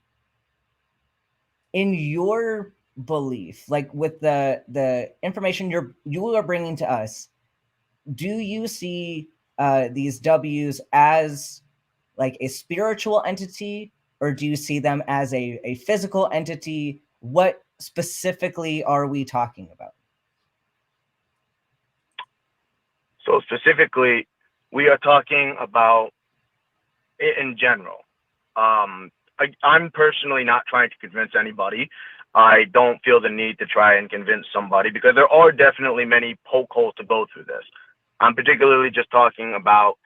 your belief, like with the information you are bringing to us, do you see these W's as like a spiritual entity, or do you see them as a physical entity? What specifically are we talking about? So specifically, we are talking about it in general. I'm personally not trying to convince anybody. I don't feel the need to try and convince somebody because there are definitely many poke holes to go through this. I'm particularly just talking about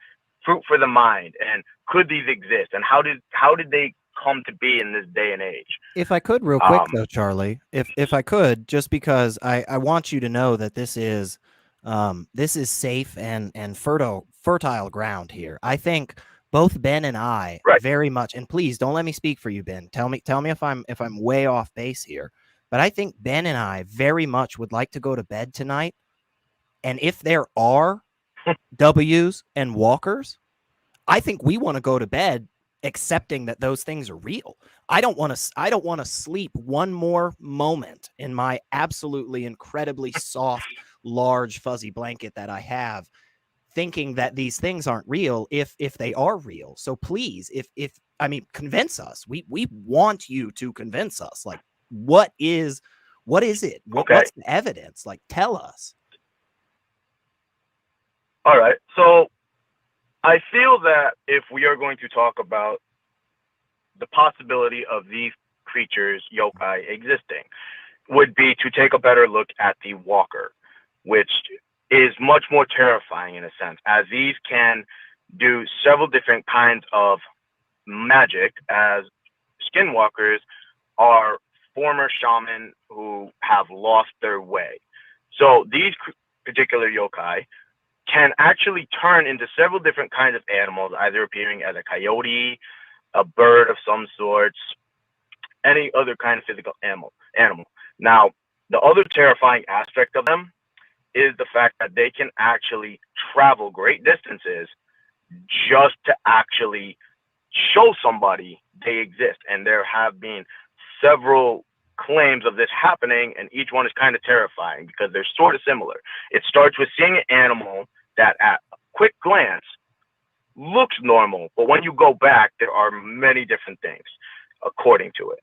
fruit for the mind and could these exist and how did they come to be in this day and age? If I could real quick though, Charlie, if I could, just because I want you to know that this is safe and fertile ground here. I think both Ben and I very much, and please don't let me speak for you, Ben. Tell me if I'm way off base here. But I think Ben and I very much would like to go to bed tonight. And if there are W's and walkers, I think we want to go to bed accepting that those things are real. I don't want to sleep one more moment in my absolutely incredibly soft, large, fuzzy blanket that I have, thinking that these things aren't real if they are real. So please, convince us. We want you to convince us. Like, what is it? What's the evidence? Like, tell us. All right. So I feel that if we are going to talk about the possibility of these creatures, yokai, existing, would be to take a better look at the walker, which is much more terrifying in a sense, as these can do several different kinds of magic, as skinwalkers are former shaman who have lost their way. So these particular yokai can actually turn into several different kinds of animals, either appearing as a coyote, a bird of some sorts, any other kind of physical animal. Now, the other terrifying aspect of them is the fact that they can actually travel great distances just to actually show somebody they exist. And there have been several claims of this happening, and each one is kind of terrifying because they're sort of similar. It starts with seeing an animal that at a quick glance looks normal, but when you go back, there are many different things according to it.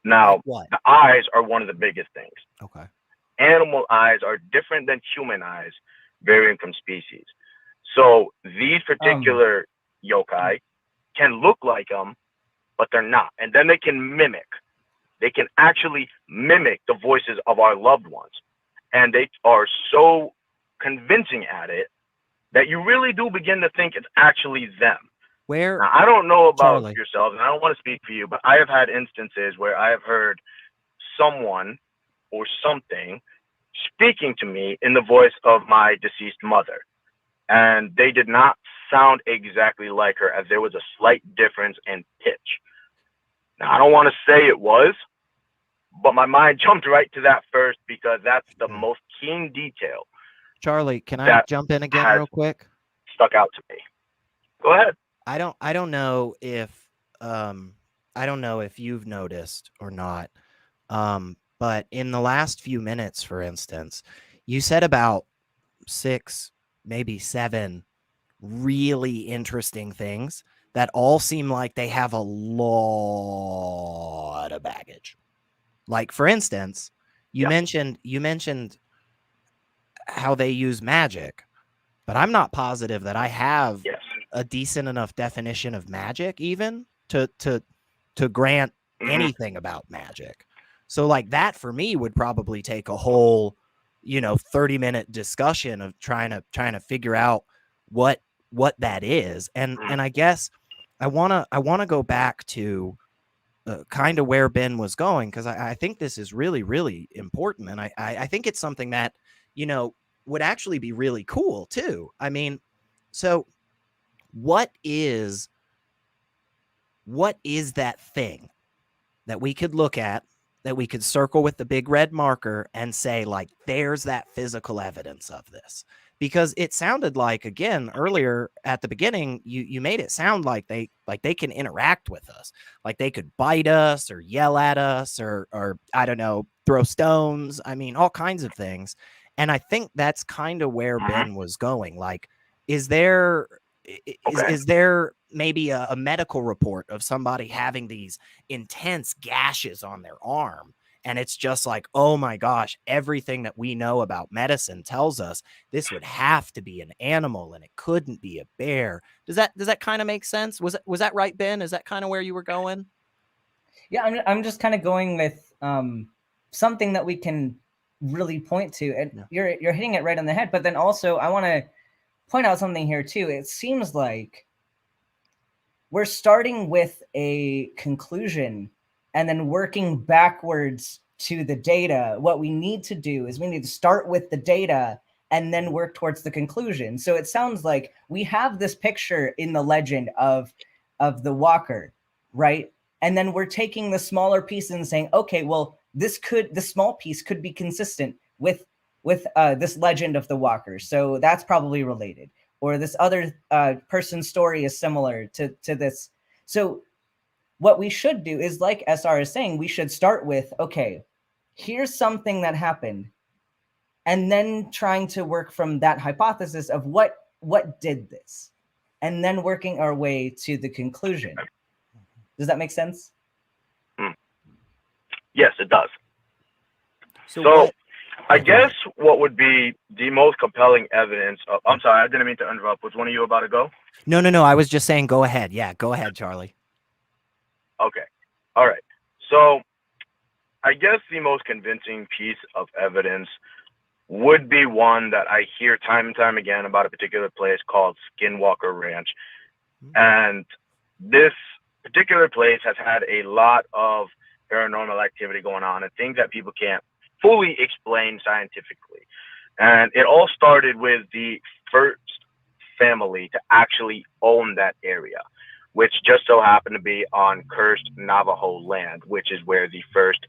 Now, the eyes are one of the biggest things. Okay. Animal eyes are different than human eyes, varying from species. So these particular yokai can look like them, but they're not. And then they can mimic. They can actually mimic the voices of our loved ones. And they are so convincing at it that you really do begin to think it's actually them. Now, I don't know about Charlie, yourselves, and I don't want to speak for you, but I have had instances where I have heard someone or something speaking to me in the voice of my deceased mother. And they did not sound exactly like her, as there was a slight difference in pitch. Now, I don't want to say it was, but my mind jumped right to that first because that's the most keen detail. Charlie, can I jump in again real quick? Stuck out to me. Go ahead. I don't know if you've noticed or not. But in the last few minutes, for instance, you said about 6, maybe 7 really interesting things that all seem like they have a lot of baggage. Like, for instance, you mentioned how they use magic, but I'm not positive that I have a decent enough definition of magic even to grant anything about magic. So like that for me would probably take a whole, 30-minute discussion of trying to figure out what that is. And I guess I want to go back to kind of where Ben was going, because I think this is really, really important. And I think it's something that, would actually be really cool too. I mean, so what is that thing that we could look at, that we could circle with the big red marker and say, like, there's that physical evidence of this? Because it sounded like, again, earlier at the beginning, you made it sound like they can interact with us, like they could bite us or yell at us or I don't know, throw stones. I mean, all kinds of things. And I think that's kind of where Ben was going. Like, is there maybe a medical report of somebody having these intense gashes on their arm? And it's just like, oh my gosh, everything that we know about medicine tells us this would have to be an animal and it couldn't be a bear. Does that kind of make sense? Was that right, Ben? Is that kind of where you were going? Yeah, I'm just kind of going with something that we can really point to, and you're hitting it right on the head. But then also, I want to point out something here too. It seems like we're starting with a conclusion and then working backwards to the data. What we need to do is we need to start with the data and then work towards the conclusion. So it sounds like we have this picture in the legend of the walker, right? And then we're taking the smaller piece and saying, okay, well, the small piece could be consistent with this legend of the walker. So that's probably related. Or this other person's story is similar to this. So what we should do is, like SR is saying, we should start with, okay, here's something that happened, and then trying to work from that hypothesis of what did this, and then working our way to the conclusion. Does that make sense? Yes, it does. So I guess what would be the most compelling evidence of, I'm sorry, I didn't mean to interrupt. Was one of you about to go? No. I was just saying, go ahead. Yeah, go ahead, Charlie. Okay. All right. So I guess the most convincing piece of evidence would be one that I hear time and time again about a particular place called Skinwalker Ranch. And this particular place has had a lot of paranormal activity going on and things that people can't fully explain scientifically. And it all started with the first family to actually own that area, which just so happened to be on cursed Navajo land, which is where the first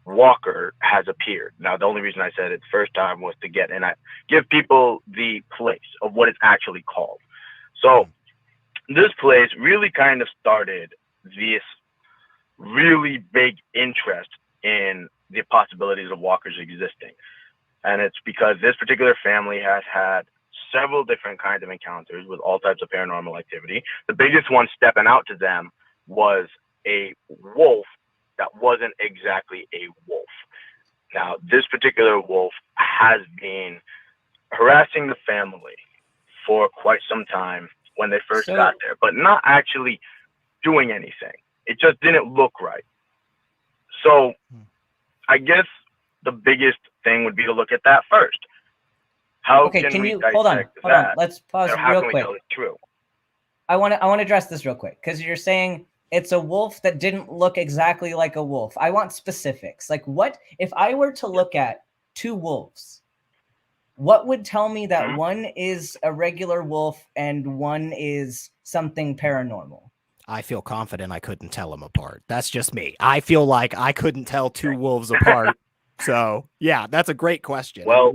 walker has appeared. Now, the only reason I said it the first time was to give people the place of what it's actually called. So this place really kind of started this really big interest in the possibilities of walkers existing. And it's because this particular family has had several different kinds of encounters with all types of paranormal activity. The biggest one stepping out to them was a wolf that wasn't exactly a wolf. Now, this particular wolf has been harassing the family for quite some time when they first got there, but not actually doing anything. It just didn't look right. So I guess the biggest thing would be to look at that first. How can we dissect hold on. Let's pause real quick. It's true? I want to address this real quick, because you're saying it's a wolf that didn't look exactly like a wolf. I want specifics. Like, what if I were to look at two wolves? What would tell me that one is a regular wolf and one is something paranormal? I feel confident I couldn't tell them apart. That's just me. I feel like I couldn't tell two wolves apart. So, yeah, that's a great question. Well,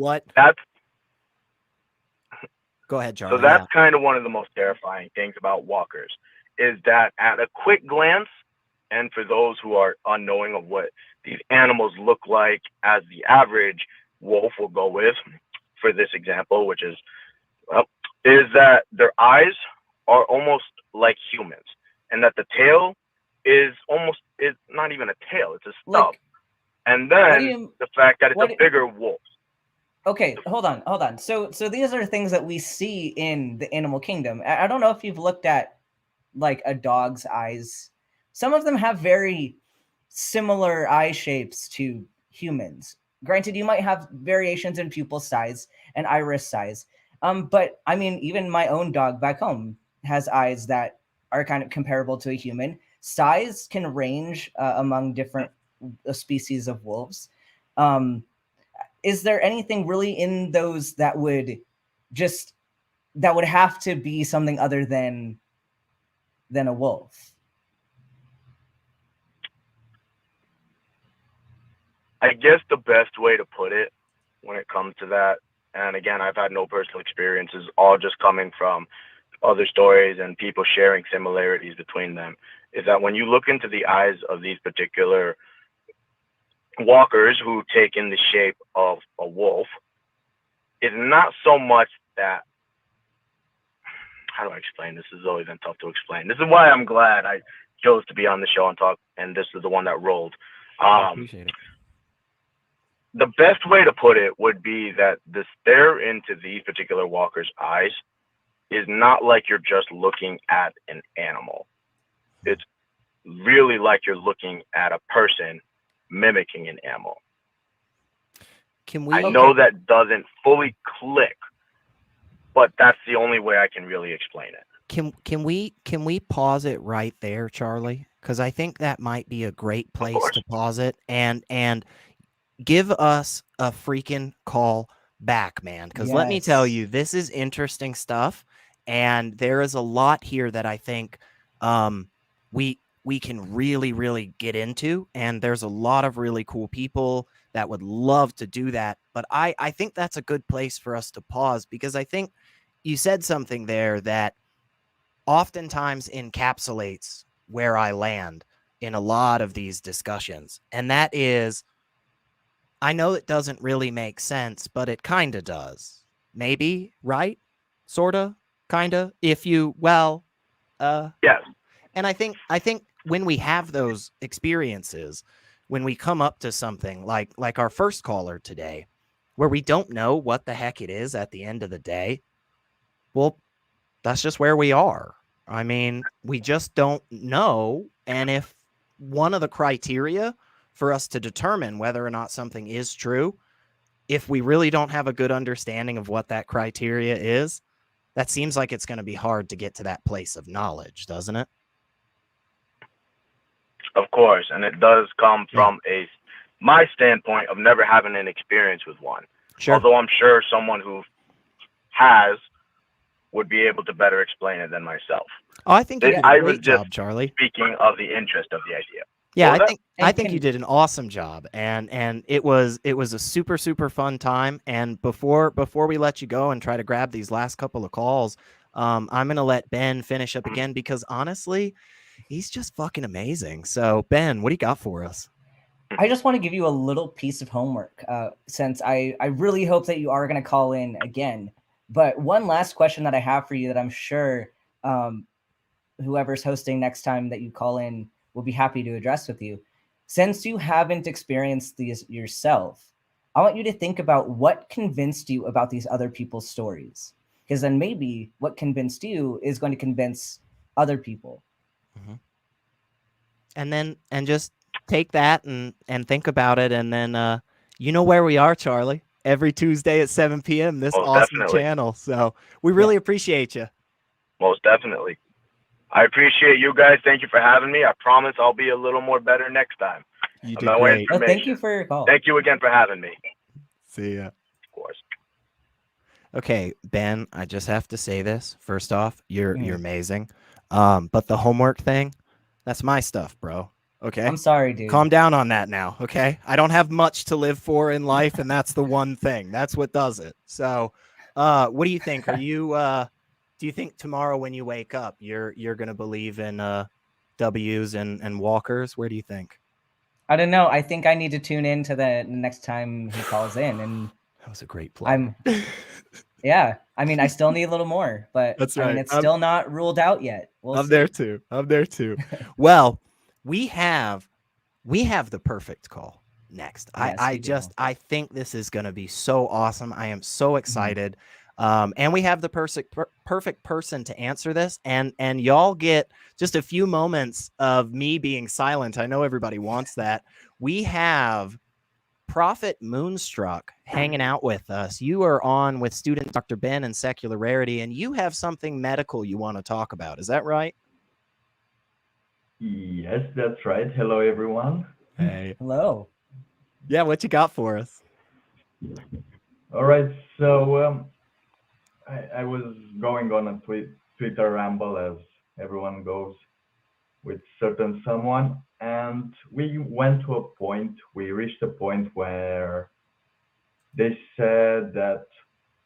Go ahead, Charlie. So that's kind of one of the most terrifying things about walkers, is that at a quick glance, and for those who are unknowing of what these animals look like as the average wolf will go with, for this example, which is that their eyes are almost like humans, and that the tail is not even a tail, it's a stub. And then the fact that it's a bigger wolf. Okay, hold on. So these are things that we see in the animal kingdom. I don't know if you've looked at like a dog's eyes. Some of them have very similar eye shapes to humans. Granted, you might have variations in pupil size and iris size. But I mean, even my own dog back home has eyes that are kind of comparable to a human. Size can range among different species of wolves. Is there anything really in those that would have to be something other than a wolf? I guess the best way to put it when it comes to that, and again, I've had no personal experiences, all just coming from other stories and people sharing similarities between them, is that when you look into the eyes of these particular walkers who take in the shape of a wolf, it's not so much that, how do I explain this? This has always been tough to explain. This is why I'm glad I chose to be on the show and talk, and this is the one that rolled. I appreciate it. The best way to put it would be that the stare into these particular walkers' eyes is not like you're just looking at an animal. It's really like you're looking at a person mimicking an animal. I know that doesn't fully click, but that's the only way I can really explain it. Can we pause it right there, Charlie? Because I think that might be a great place to pause it and give us a freaking call back, man. Because let me tell you, this is interesting stuff, and there is a lot here that I think we can really get into, and there's a lot of really cool people that would love to do that. But I think that's a good place for us to pause, because I think you said something there that oftentimes encapsulates where I land in a lot of these discussions, and that is, I know it doesn't really make sense, but it kind of does. Maybe, right? Sort of, kind of. If you, yes. And I think when we have those experiences, when we come up to something like our first caller today, where we don't know what the heck it is at the end of the day, well, that's just where we are. I mean, we just don't know. And if one of the criteria for us to determine whether or not something is true, if we really don't have a good understanding of what that criteria is, that seems like it's going to be hard to get to that place of knowledge, doesn't it? Of course, and it does come from my standpoint of never having an experience with one. Sure. Although I'm sure someone who has would be able to better explain it than myself. Oh, I think you did a great job, Charlie. Speaking of the interest of the idea. Yeah, I think you did an awesome job, and it was a super fun time. And before we let you go and try to grab these last couple of calls, I'm gonna let Ben finish up again, because honestly, he's just fucking amazing. So Ben, what do you got for us? I just want to give you a little piece of homework, since I really hope that you are going to call in again. But one last question that I have for you that I'm sure whoever's hosting next time that you call in will be happy to address with you. Since you haven't experienced these yourself, I want you to think about what convinced you about these other people's stories. Because then maybe what convinced you is going to convince other people. Mm-hmm. And just take that and think about it. And then you know where we are, Charlie. Every Tuesday at 7 p.m. This awesome channel. So we really appreciate you. Most definitely. I appreciate you guys. Thank you for having me. I promise I'll be a little more better next time. You did great. Oh, thank you for your call. Thank you again for having me. See ya. Of course. Okay, Ben, I just have to say this. First off, you're amazing. But the homework thing, that's my stuff, bro. Okay. I'm sorry, dude. Calm down on that now. Okay. I don't have much to live for in life, and that's the one thing. That's what does it. So, what do you think? Are you? Do you think tomorrow when you wake up, you're gonna believe in W's and walkers? Where do you think? I don't know. I think I need to tune in to the next time he calls in, and that was a great play. Yeah. I mean, I still need a little more, but that's right. I mean, it's still not ruled out yet. I'm there too. Well, we have the perfect call next. Yes, I think this is going to be so awesome. I am so excited. And we have the perfect person to answer this. And y'all get just a few moments of me being silent. I know everybody wants that. We have Prophet Moonstruck hanging out with us. You are on with student Dr. Ben and Secular Rarity, and you have something medical you want to talk about. Is that right? Yes, that's right. Hello, everyone. Hey. Hello. Yeah, what you got for us? All right, so I was going on a Twitter ramble, as everyone goes, with certain someone, and we reached a point where they said that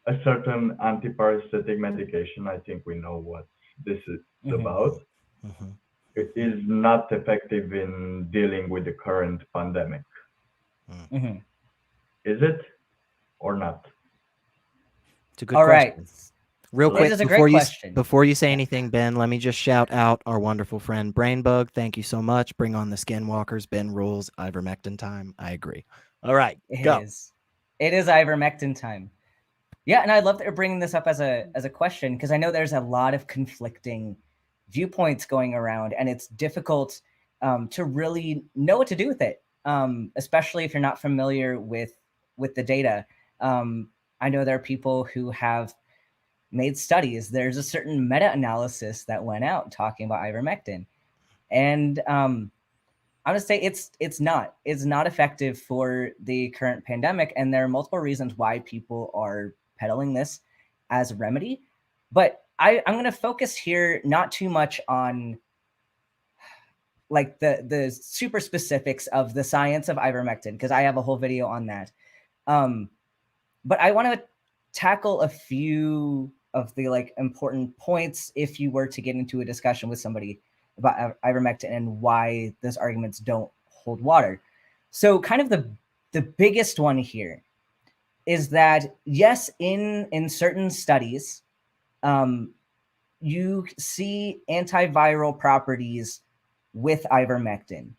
a certain antiparasitic medication, I think we know what this is about, it is not effective in dealing with the current pandemic. Is it or not? It's a good All question. right. Real This quick, is a great question. before you say anything, Ben, let me just shout out our wonderful friend Brainbug. Thank you so much. Bring on the Skinwalkers. Ben rules. Ivermectin time. I agree. All right, go. It is ivermectin time. Yeah, and I love that you're bringing this up as a question, because I know there's a lot of conflicting viewpoints going around, and it's difficult to really know what to do with it, especially if you're not familiar with the data. I know there are people who have made studies. There's a certain meta-analysis that went out talking about ivermectin, and I'm gonna say it's not effective for the current pandemic, and there are multiple reasons why people are peddling this as a remedy. But I'm gonna focus here not too much on like the super specifics of the science of ivermectin, because I have a whole video on that. But I want to tackle a few of the like important points if you were to get into a discussion with somebody about ivermectin and why those arguments don't hold water. So kind of the biggest one here is that, yes, in certain studies, you see antiviral properties with ivermectin.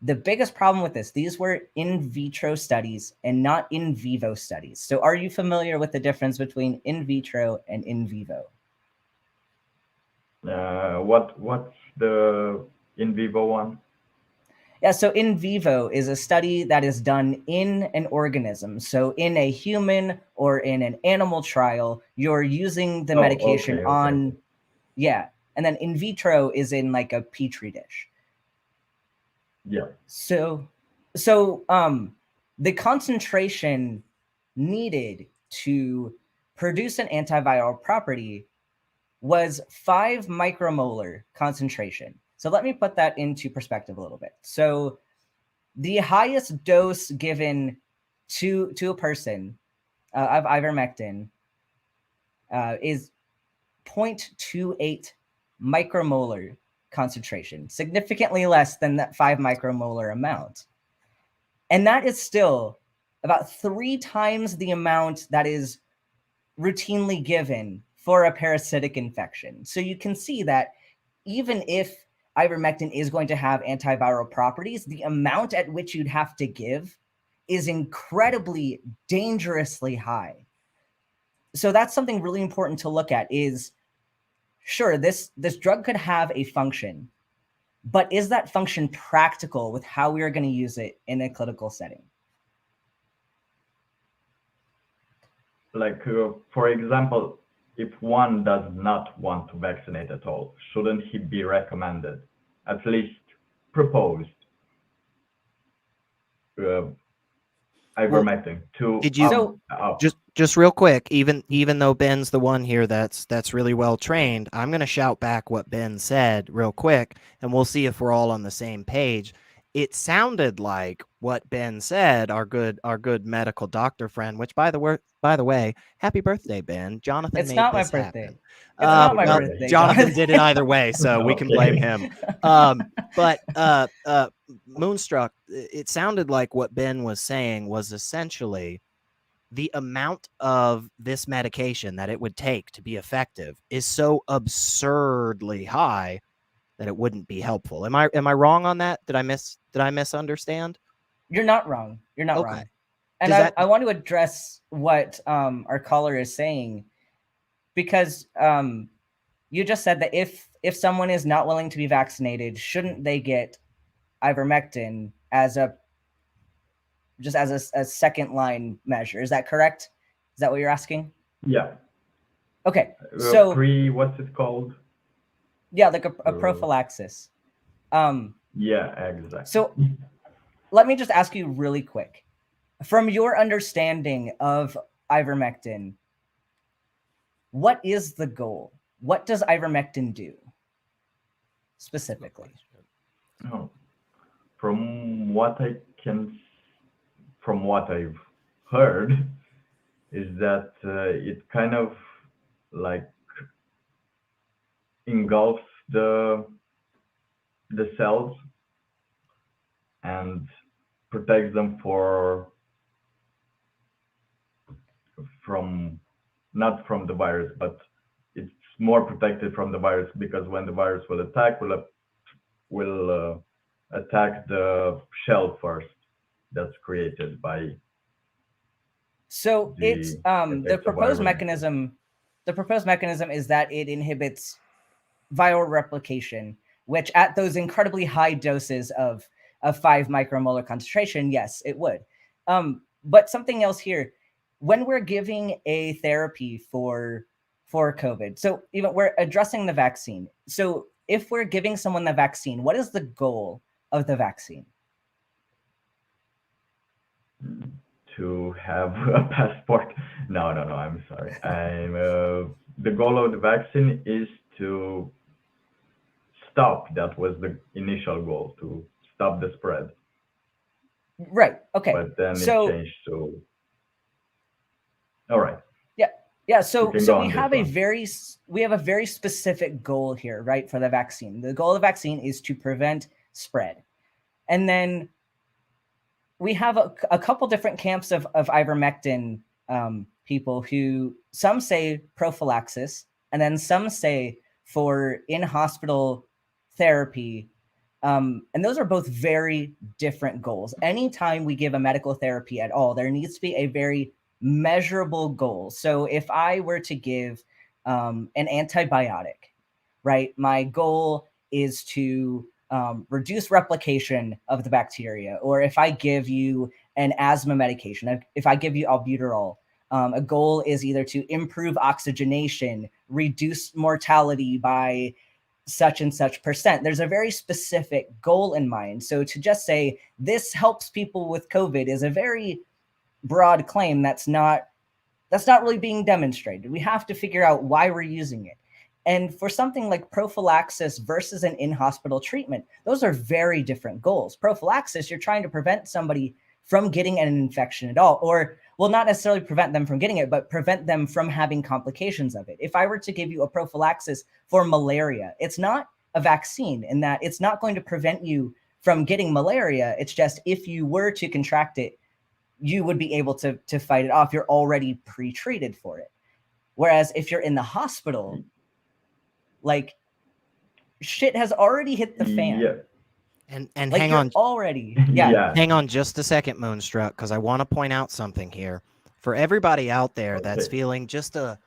The biggest problem with this, these were in vitro studies and not in vivo studies. So are you familiar with the difference between in vitro and in vivo? What's the in vivo one? Yeah, so in vivo is a study that is done in an organism. So in a human or in an animal trial, you're using the medication on, yeah. And then in vitro is in like a petri dish. Yeah. So the concentration needed to produce an antiviral property was 5 micromolar concentration. So let me put that into perspective a little bit. So the highest dose given to a person of ivermectin is 0.28 micromolar concentration, significantly less than that 5 micromolar amount. And that is still about 3 times the amount that is routinely given for a parasitic infection. So you can see that even if ivermectin is going to have antiviral properties, the amount at which you'd have to give is incredibly dangerously high. So that's something really important to look at is, sure, this drug could have a function, but is that function practical with how we are going to use it in a clinical setting? Like, for example, if one does not want to vaccinate at all, shouldn't he be recommended, at least proposed, ivermectin to? Did you just real quick? Even though Ben's the one here that's really well trained, I'm going to shout back what Ben said real quick, and we'll see if we're all on the same page. It sounded like what Ben said, our good medical doctor friend, which by the way, happy birthday, Ben. Jonathan it's made not this my birthday. happen. It's not my birthday. Jonathan did it either way, so we can blame him. But Moonstruck, it sounded like what Ben was saying was essentially the amount of this medication that it would take to be effective is so absurdly high that it wouldn't be helpful. Am I wrong on that? Did I misunderstand? You're not wrong. You're not Okay. wrong. And I want to address what our caller is saying, because you just said that if someone is not willing to be vaccinated, shouldn't they get ivermectin as a second line measure? Is that correct? Is that what you're asking? Yeah. Okay. So what's it called? Yeah, like a prophylaxis. Yeah, exactly. So let me just ask you really quick. From your understanding of ivermectin, what is the goal? What does ivermectin do specifically? Oh, from what I've heard, is that it kind of like engulfs the cells and protects them from not from the virus, but it's more protected from the virus, because when the virus will attack, will attack the shell first that's created by. So it's the proposed mechanism. The proposed mechanism is that it inhibits viral replication, which at those incredibly high doses of 5 micromolar concentration, yes, it would. But something else here, when we're giving a therapy for COVID, so even we're addressing the vaccine. So if we're giving someone the vaccine, what is the goal of the vaccine? To have a passport. No, I'm sorry. The goal of the vaccine is to stop. That was the initial goal, to stop the spread. Right. Okay. But then it changed to. All right. Yeah. So we have a very specific goal here, right, for the vaccine. The goal of the vaccine is to prevent spread, and then we have a couple different camps of ivermectin people who some say prophylaxis, and then some say for in-hospital therapy. And those are both very different goals. Anytime we give a medical therapy at all, there needs to be a very measurable goal. So if I were to give an antibiotic, right, my goal is to reduce replication of the bacteria. Or if I give you an asthma medication, if I give you albuterol, a goal is either to improve oxygenation, reduce mortality by such and such percent. There's a very specific goal in mind. So to just say this helps people with COVID is a very broad claim that's not really being demonstrated. We have to figure out why we're using it. And for something like prophylaxis versus an in-hospital treatment, those are very different goals. Prophylaxis, you're trying to prevent somebody from getting an infection at all, or, well, not necessarily prevent them from getting it, but prevent them from having complications of it. If I were to give you a prophylaxis for malaria, it's not a vaccine in that it's not going to prevent you from getting malaria. It's just if you were to contract it, you would be able to fight it off. You're already pre-treated for it. Whereas if you're in the hospital, like, shit has already hit the fan. Yeah. And like, hang on already. Hang on just a second, Moonstruck, because I want to point out something here. For everybody out there that's feeling just a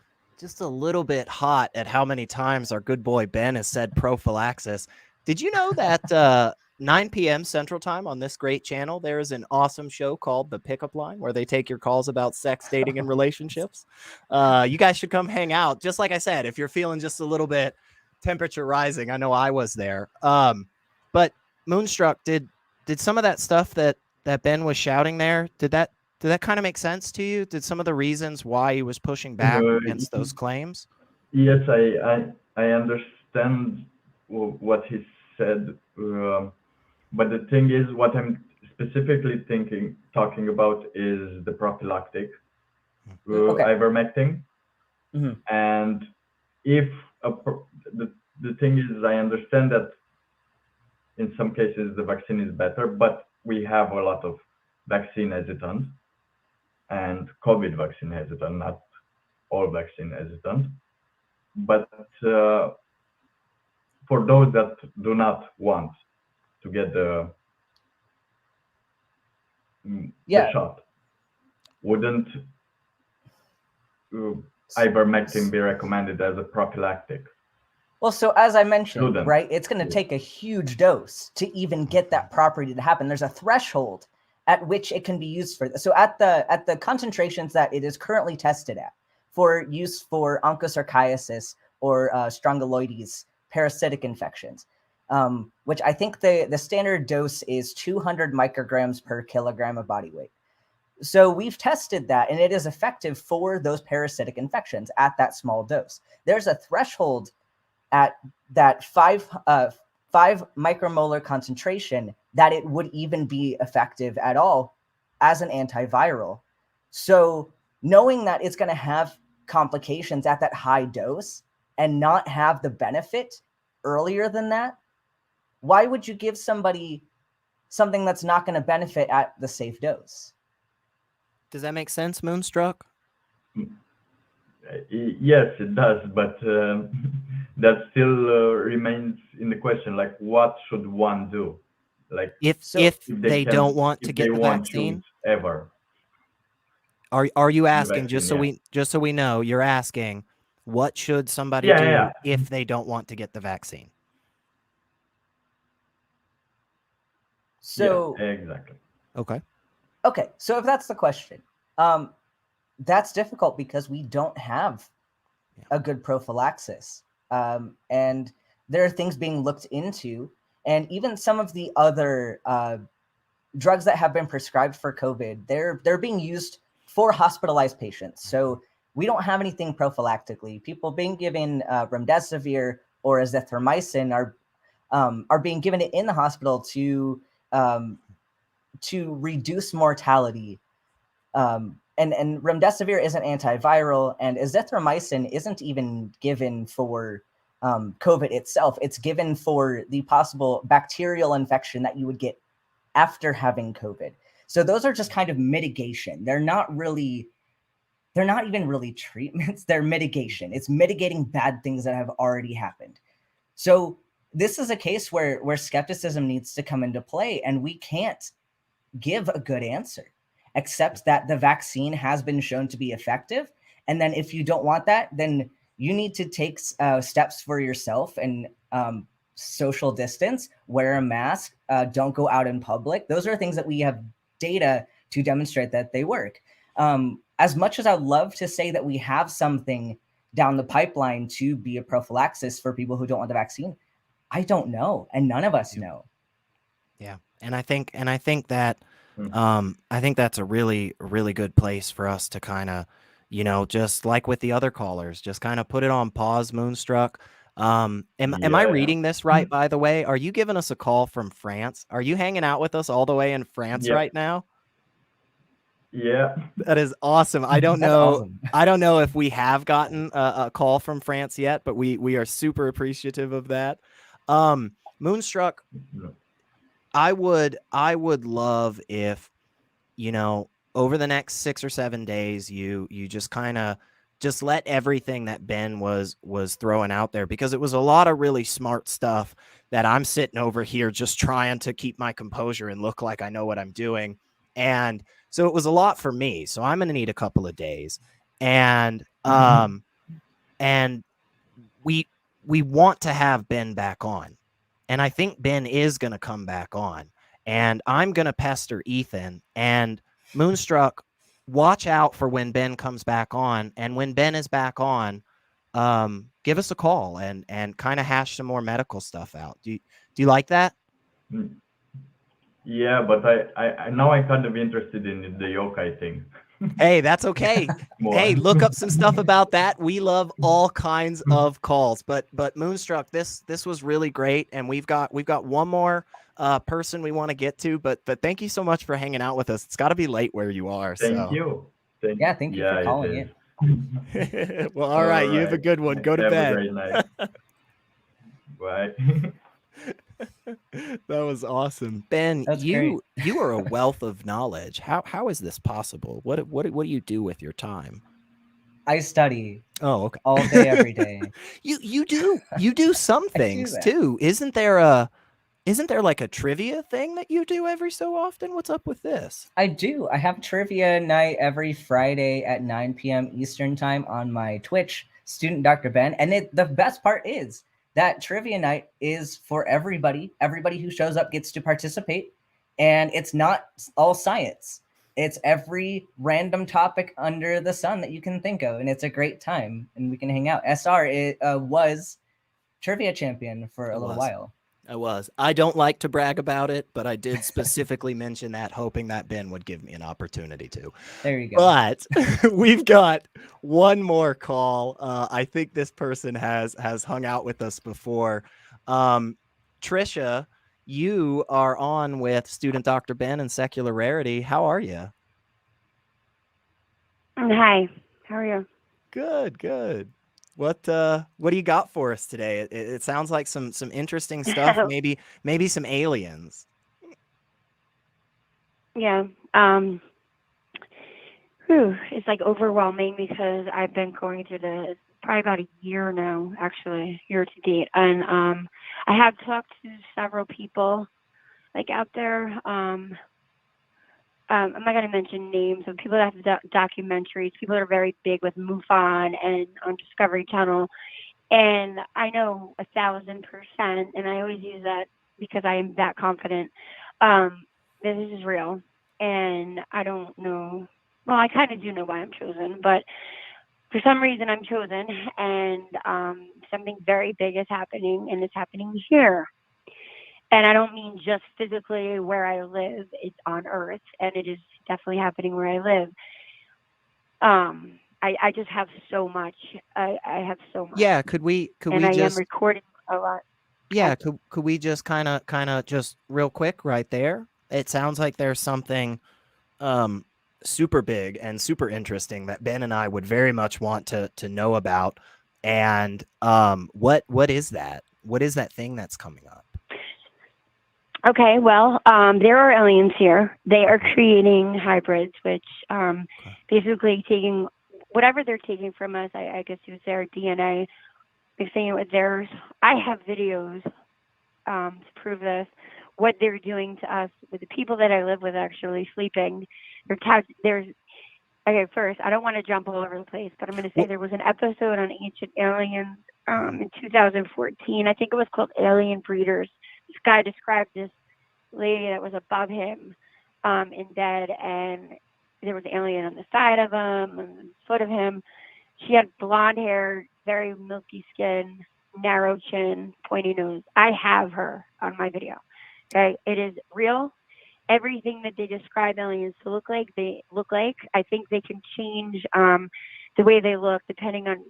little bit hot at how many times our good boy Ben has said prophylaxis, did you know that 9 p.m. Central Time on this great channel, there is an awesome show called The Pickup Line where they take your calls about sex, dating, and relationships. You guys should come hang out. Just like I said, if you're feeling just a little bit temperature rising, I know I was there. But Moonstruck, did some of that stuff that Ben was shouting there, did that kind of make sense to you? Did some of the reasons why he was pushing back against those claims? Yes, I understand what he said. But the thing is, what I'm specifically talking about is the prophylactic ivermectin. Mm-hmm. And if the thing is, I understand that in some cases the vaccine is better, but we have a lot of vaccine hesitant and COVID vaccine hesitant, not all vaccine hesitant. But for those that do not want to get the shot, wouldn't ivermectin be recommended as a prophylactic? Well, so as I mentioned, Shouldn't. right, it's going to take a huge dose to even get that property to happen. There's a threshold at which it can be used for. So at the concentrations that it is currently tested at for use for onchocerciasis or strongyloides, parasitic infections, which I think the standard dose is 200 micrograms per kilogram of body weight. So we've tested that, and it is effective for those parasitic infections at that small dose. There's a threshold at that 5 micromolar concentration that it would even be effective at all as an antiviral. So knowing that it's going to have complications at that high dose and not have the benefit earlier than that, why would you give somebody something that's not going to benefit at the safe dose? Does that make sense, Moonstruck? Yes, it does, but that still remains in the question. Like, what should one do? Like, If they don't want to get the vaccine ever. Are you asking, vaccine, just so we know, you're asking what should somebody do if they don't want to get the vaccine? So yeah, exactly. Okay, so if that's the question, that's difficult because we don't have a good prophylaxis. And there are things being looked into, and even some of the other drugs that have been prescribed for COVID, they're being used for hospitalized patients. So we don't have anything prophylactically. People being given remdesivir or azithromycin are being given it in the hospital to reduce mortality. And remdesivir is an antiviral, and azithromycin isn't even given for COVID itself. It's given for the possible bacterial infection that you would get after having COVID. So those are just kind of mitigation. They're not even really treatments. They're mitigation. It's mitigating bad things that have already happened. So this is a case where skepticism needs to come into play, and we can't give a good answer, except that the vaccine has been shown to be effective. And then if you don't want that, then you need to take steps for yourself and social distance, wear a mask, don't go out in public. Those are things that we have data to demonstrate that they work. As much as I'd love to say that we have something down the pipeline to be a prophylaxis for people who don't want the vaccine, I don't know, and none of us know. Yeah, and I think that I think that's a really, really good place for us to kind of, just like with the other callers, just kind of put it on pause, Moonstruck. Am I reading this right, by the way? Are you giving us a call from France? Are you hanging out with us all the way in France right now? Yeah. That is awesome. I don't That's know. awesome. I don't know if we have gotten a call from France yet, but we are super appreciative of that. Moonstruck, I would love if, over the next 6 or 7 days, you just kind of just let everything that Ben was throwing out there, because it was a lot of really smart stuff that I'm sitting over here just trying to keep my composure and look like I know what I'm doing. And so it was a lot for me. So I'm going to need a couple of days. And and we want to have Ben back on. And I think Ben is going to come back on. And I'm going to pester Ethan. And Moonstruck, watch out for when Ben comes back on. And when Ben is back on, give us a call and kind of hash some more medical stuff out. Do you like that? Yeah, but I now I'm kind of interested in the yokai thing. Hey, that's okay. Hey, look up some stuff about that. We love all kinds of calls. But Moonstruck, this was really great, and we've got one more person we want to get to. But thank you so much for hanging out with us. It's got to be late where you are. Thank you. Thank you for calling in. Well, all right. You have a good one. Go to bed. Have a great night. Bye. That was awesome, Ben. You are a wealth of knowledge. How is this possible? What do you do with your time? I study. Oh, okay. All day, every day. You do some things too. Isn't there Isn't there like a trivia thing that you do every so often? What's up with this? I do. I have trivia night every Friday at 9 p.m. Eastern time on my Twitch, Student Dr. Ben. And the best part is that trivia night is for everybody. Everybody who shows up gets to participate. And it's not all science. It's every random topic under the sun that you can think of. And it's a great time. And we can hang out. SR was trivia champion for a little while. I was. I don't like to brag about it, but I did specifically mention that, hoping that Ben would give me an opportunity to. There you go. But we've got one more call. I think this person has hung out with us before. Trisha, you are on with Student Dr. Ben and Secular Rarity. How are you? Hi. How are you? Good, good. What do you got for us today? It sounds like some interesting stuff. maybe some aliens. Yeah. It's like overwhelming because I've been going through this probably about a year now, actually, year to date, and I have talked to several people like out there. I'm not going to mention names of people that have documentaries, people that are very big with MUFON and on Discovery Channel. And I know 1,000%, and I always use that because I am that confident that this is real. And I don't know, well, I kind of do know why I'm chosen, but for some reason I'm chosen, and something very big is happening, and it's happening here. And I don't mean just physically where I live. It's on Earth, and it is definitely happening where I live. I just have so much. I have so much. Yeah, could we I am recording a lot. Yeah, could we just kind of just real quick right there? It sounds like there's something super big and super interesting that Ben and I would very much want to know about. And what is that? What is that thing that's coming up? Okay, well, there are aliens here. They are creating hybrids, which basically taking whatever they're taking from us. I guess it was their DNA. They're saying it was theirs. I have videos to prove this. What they're doing to us with the people that I live with, actually sleeping. Okay, first, I don't want to jump all over the place, but I'm going to say there was an episode on Ancient Aliens in 2014. I think it was called Alien Breeders. This guy described this lady that was above him in bed, and there was an alien on the side of him, on the foot of him. She had blonde hair, very milky skin, narrow chin, pointy nose. I have her on my video. Okay, it is real. Everything that they describe aliens to look like, they look like. I think they can change the way they look depending on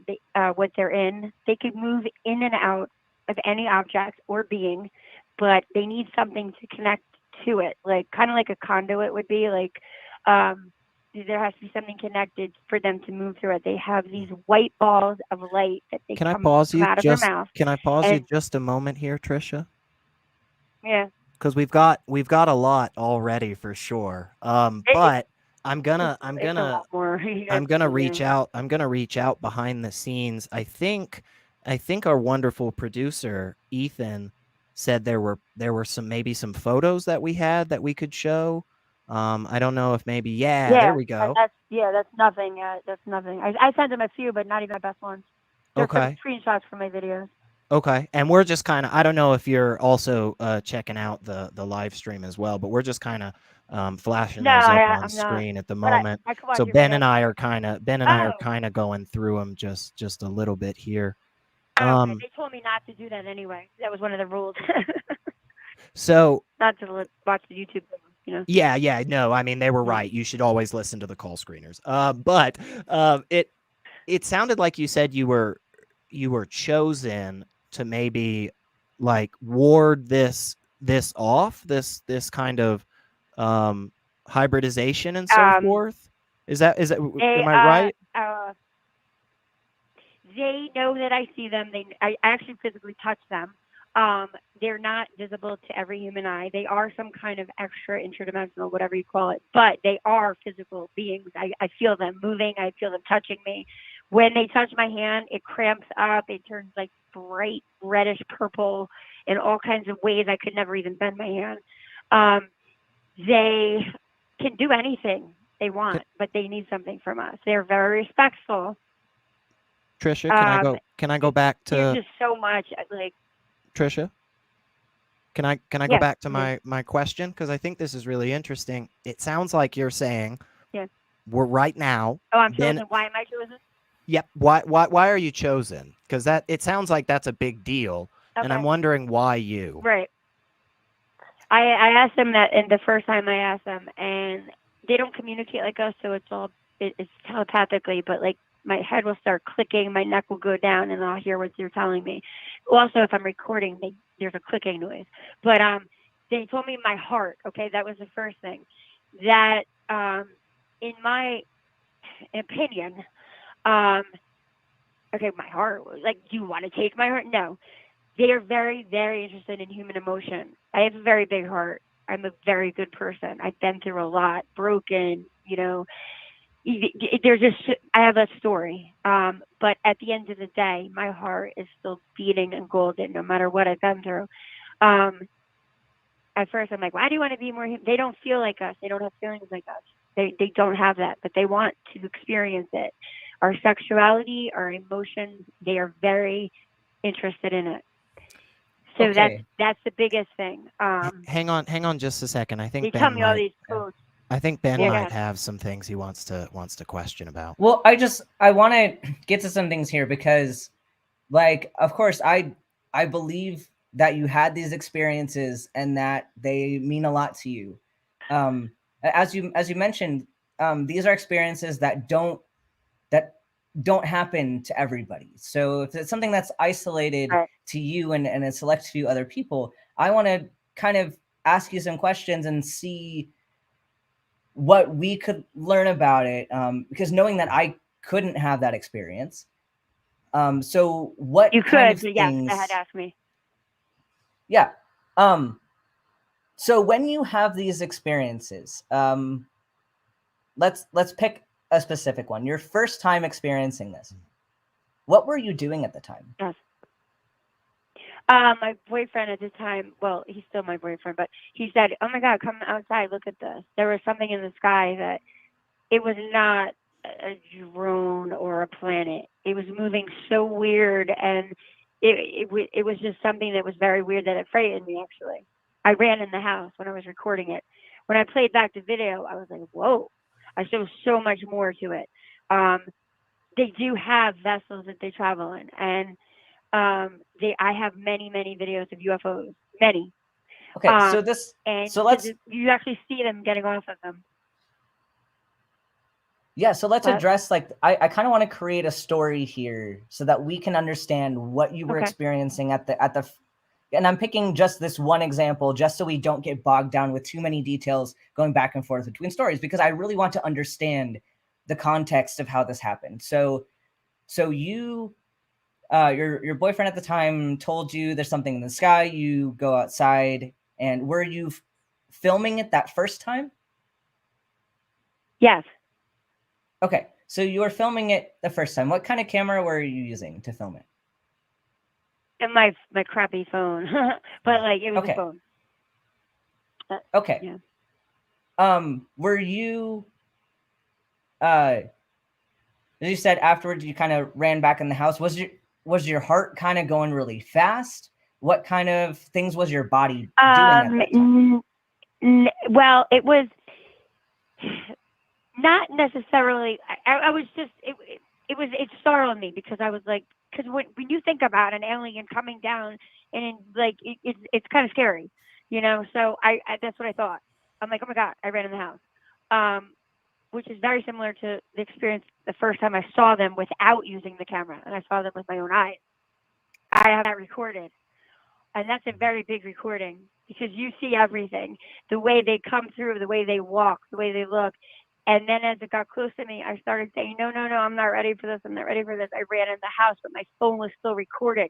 what they're in. They could move in and out of any object or being, but they need something to connect to it, like kind of like a conduit would be. Like there has to be something connected for them to move through it. They have these white balls of light that they come out of their mouth. Can I pause you just a moment here, Trisha? Yeah. Because we've got a lot already for sure. But I'm gonna reach out. I'm gonna reach out behind the scenes. I think our wonderful producer Ethan said there were maybe some photos that we had that we could show. I don't know if maybe there we go. That's nothing. That's nothing. I sent him a few, but not even the best ones. They're screenshots from my videos. Okay, and we're just kind of, I don't know if you're also checking out the live stream as well, but we're just kind of flashing those up on screen at the moment. So Ben and I are kind of going through them just a little bit here. Okay. They told me not to do that anyway. That was one of the rules. So not to watch the YouTube, you know. Yeah, no, I mean they were right. You should always listen to the call screeners. But it sounded like you said you were chosen to maybe like ward this off, this kind of hybridization and so forth. Is that am I right? They know that I see them. I actually physically touch them. They're not visible to every human eye. They are some kind of extra interdimensional, whatever you call it, but they are physical beings. I feel them moving. I feel them touching me. When they touch my hand, it cramps up. It turns like bright reddish purple, in all kinds of ways I could never even bend my hand. They can do anything they want, but they need something from us. They're very respectful. Trisha, can I go back There's to just so much like Trisha? Can I go Yeah, back to yeah. my question? Because I think this is really interesting. It sounds like you're saying Yeah. we're right now. Oh, I'm chosen. Why am I chosen? Yep. Why are you chosen? Because it sounds like that's a big deal. And I'm Okay. wondering why you. Right. I asked them that, and the first time I asked them, and they don't communicate like us, so it's telepathically, but like my head will start clicking, my neck will go down, and I'll hear what they're telling me. Also, if I'm recording, there's a clicking noise. But they told me my heart. Okay, that was the first thing. That in my opinion, okay, my heart was like, do you want to take my heart? No. They are very, very interested in human emotion. I have a very big heart. I'm a very good person. I've been through a lot, broken, you know. There's just, I have a story. But at the end of the day, my heart is still beating and golden no matter what I've been through. At first, I'm like, why do you want to be more human? They don't feel like us. They don't have feelings like us. They don't have that, but they want to experience it. Our sexuality, our emotions, they are very interested in it. So Okay. that's the biggest thing. Hang on just a second. I think They Ben tell me all might, these codes. I think Ben Yeah, go might ahead. have some things he wants to question about. Well, I want to get to some things here because, like, of course, I believe that you had these experiences and that they mean a lot to you. As you mentioned, these are experiences that don't happen to everybody. So if it's something that's isolated Right. to you and a select few other people, I want to kind of ask you some questions and see what we could learn about it, because knowing that I couldn't have that experience. So what You kind could, of but yes, things? I had to ask me. Yeah. So when you have these experiences, let's pick a specific one. Your first time experiencing this. What were you doing at the time? Yes. My boyfriend at the time, well, he's still my boyfriend, but he said, oh my God, come outside, look at this. There was something in the sky that it was not a drone or a planet. It was moving so weird, and it was just something that was very weird that it frightened me, actually. I ran in the house when I was recording it. When I played back the video, I was like, whoa. I saw so much more to it. They do have vessels that they travel in, and I have many videos of UFOs, many. Okay, so let's you actually see them getting off of them. Yeah, so let's What? address, like, I kind of want to create a story here so that we can understand what you were experiencing at the and I'm picking just this one example just so we don't get bogged down with too many details going back and forth between stories, because I really want to understand the context of how this happened. So you your boyfriend at the time told you there's something in the sky, you go outside, and were you filming it that first time? Yes. Okay, so you were filming it the first time. What kind of camera were you using to film it? And my crappy phone, but like it was a phone. Okay. Yeah. Were you? As you said afterwards, you kind of ran back in the house. Was your heart kind of going really fast? What kind of things was your body doing at that time? Well, it was not necessarily. I was just it startled me because I was like, because when you think about an alien coming down and like it's kind of scary, you know. So I that's what I thought. I'm like, oh my God, I ran in the house, which is very similar to the experience the first time I saw them without using the camera, and I saw them with my own eyes. I have that recorded, and that's a very big recording because you see everything, the way they come through, the way they walk, the way they look. And then as it got close to me, I started saying, no, I'm not ready for this. I'm not ready for this. I ran in the house, but my phone was still recording.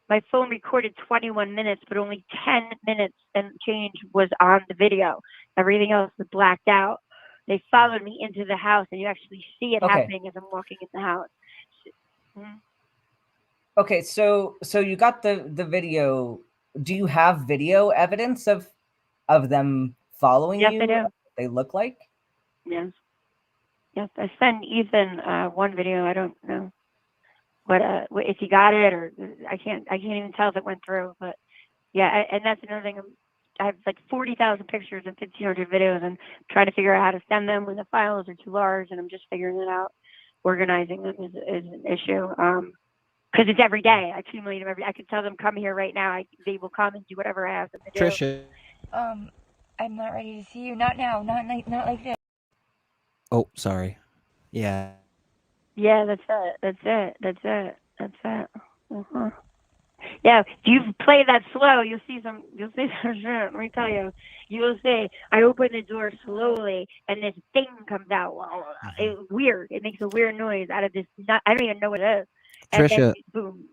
My phone recorded 21 minutes, but only 10 minutes and change was on the video. Everything else was blacked out. They followed me into the house, and you actually see it happening as I'm walking in the house. Okay, so you got the video do you have video evidence of them following Yes, you? I do. What they look like? Yes. Yes, I sent Ethan one video. I don't know if he got it, or I can't even tell if it went through. But yeah, and that's another thing. I have like 40,000 pictures and 1,500 videos, and trying to figure out how to send them when the files are too large, and I'm just figuring it out. Organizing them is an issue. Because it's every day. I accumulate them every. I could tell them come here right now. They will come and do whatever I ask them to do. Trisha. I'm not ready to see you. Not now. Not like this. Oh, sorry. Yeah. Yeah, that's it. Uh-huh. Yeah, if you play that slow, you'll see some shit. Let me tell you. You'll see, I open the door slowly, and this thing comes out. It's weird. It makes a weird noise out of this. I don't even know what it is. And Trisha, then, boom.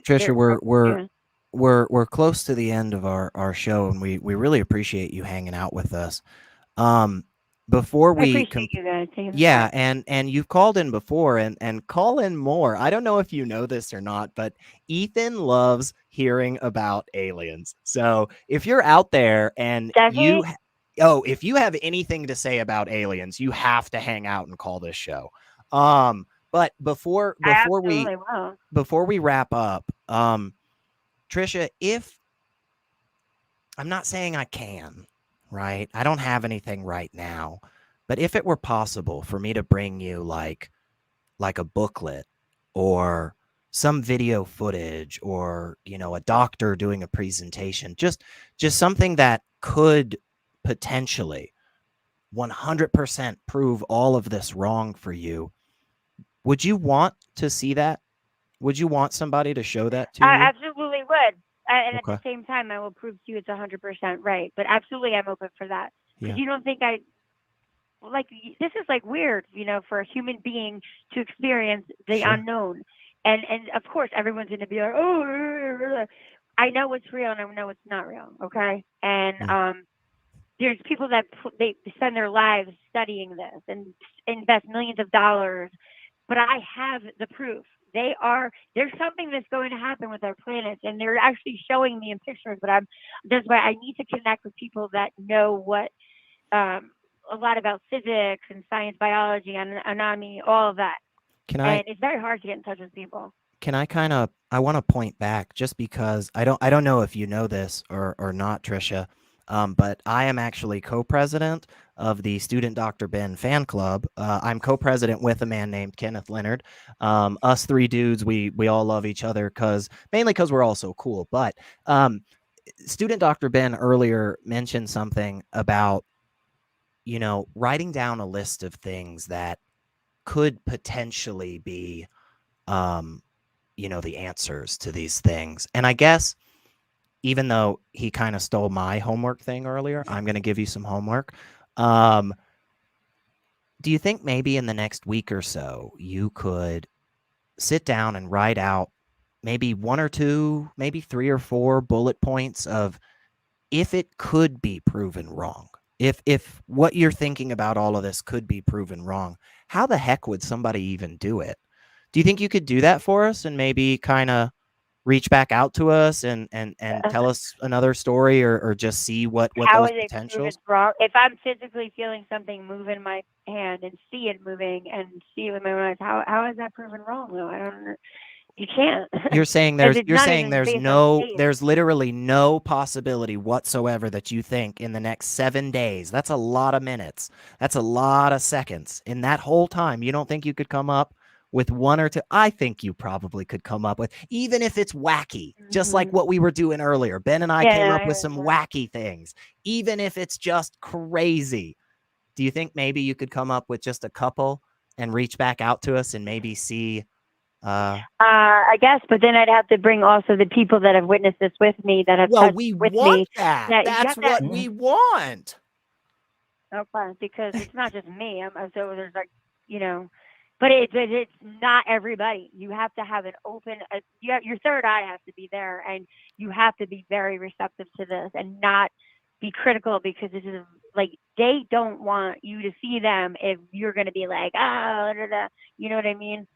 Trisha, we're close to the end of our show, and we really appreciate you hanging out with us. Before we I appreciate you guys taking the yeah, time. and you've called in before, and call in more. I don't know if you know this or not, but Ethan loves hearing about aliens. So if you're out there and if you have anything to say about aliens, you have to hang out and call this show. But before we wrap up, Trisha, if I'm not saying I can, right? I don't have anything right now. But if it were possible for me to bring you like a booklet or some video footage or, a doctor doing a presentation, just something that could potentially 100% prove all of this wrong for you, would you want to see that? Would you want somebody to show that to you? I absolutely would. And Okay. at the same time, I will prove to you it's 100% right. But absolutely, I'm open for that. Because Yeah. you don't think this is like weird, for a human being to experience the Sure. unknown. And of course, everyone's going to be like, oh, I know it's real and I know it's not real. Okay. And there's people that they spend their lives studying this and invest millions of dollars. But I have the proof. There's something that's going to happen with our planets, and they're actually showing me in pictures. But that's why I need to connect with people that know what a lot about physics and science, biology, and anatomy, all of that. And it's very hard to get in touch with people. Can I want to point back just because I don't know if you know this or not, Trisha, but I am actually co-president of the Student Dr. Ben fan club. I'm co-president with a man named Kenneth Leonard. Us three dudes, we all love each other mainly because we're all so cool. But Student Dr. Ben earlier mentioned something about, writing down a list of things that could potentially be, the answers to these things. And I guess even though he kind of stole my homework thing earlier, I'm going to give you some homework. Do you think maybe in the next week or so you could sit down and write out maybe 1 or 2, maybe 3 or 4 bullet points of if it could be proven wrong? If what you're thinking about all of this could be proven wrong, how the heck would somebody even do it? Do you think you could do that for us and maybe kind of reach back out to us and tell us another story or just see what How those is it potentials? proven wrong? If I'm physically feeling something move in my hand and see it moving and see it with my eyes, how is that proven wrong though? I don't. You can't. You're saying there's literally no possibility whatsoever that you think in the next 7 days. That's a lot of minutes. That's a lot of seconds. In that whole time, you don't think you could come up with 1 or 2? I think you probably could come up with, even if it's wacky, just like what we were doing earlier. Ben and I came up with some wacky things, even if it's just crazy. Do you think maybe you could come up with just a couple and reach back out to us and maybe see? I guess, but then I'd have to bring also the people that have witnessed this with me, that have touched with me. That's what we want. Okay, because it's not just me. So there's but it's not everybody. You have to have an open. Your third eye has to be there, and you have to be very receptive to this and not be critical, because this is they don't want you to see them if you're going to be like, oh, you know what I mean?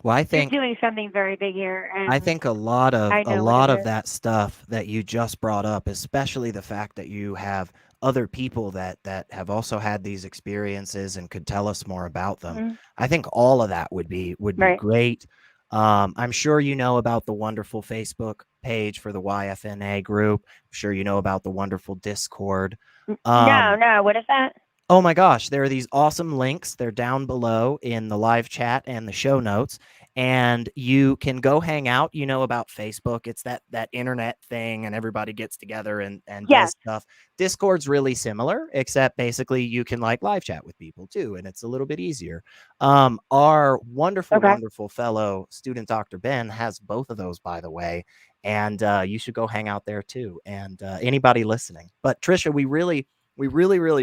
Well, I You're think doing something very big here, and I think a lot I of know what it is. that stuff that you just brought up, especially the fact that you have other people that have also had these experiences and could tell us more about them. Mhm. I think all of that would be Right. great. I'm sure you know about the wonderful Facebook page for the YFNA group. I'm sure you know about the wonderful Discord. No. What is that? Oh my gosh, there are these awesome links. They're down below in the live chat and the show notes. And you can go hang out. You know about Facebook. It's that internet thing and everybody gets together and Yes. does stuff. Discord's really similar, except basically you can like live chat with people too, and it's a little bit easier. Our wonderful fellow student Dr. Ben has both of those, by the way. And you should go hang out there too. And anybody listening. But Trisha, we really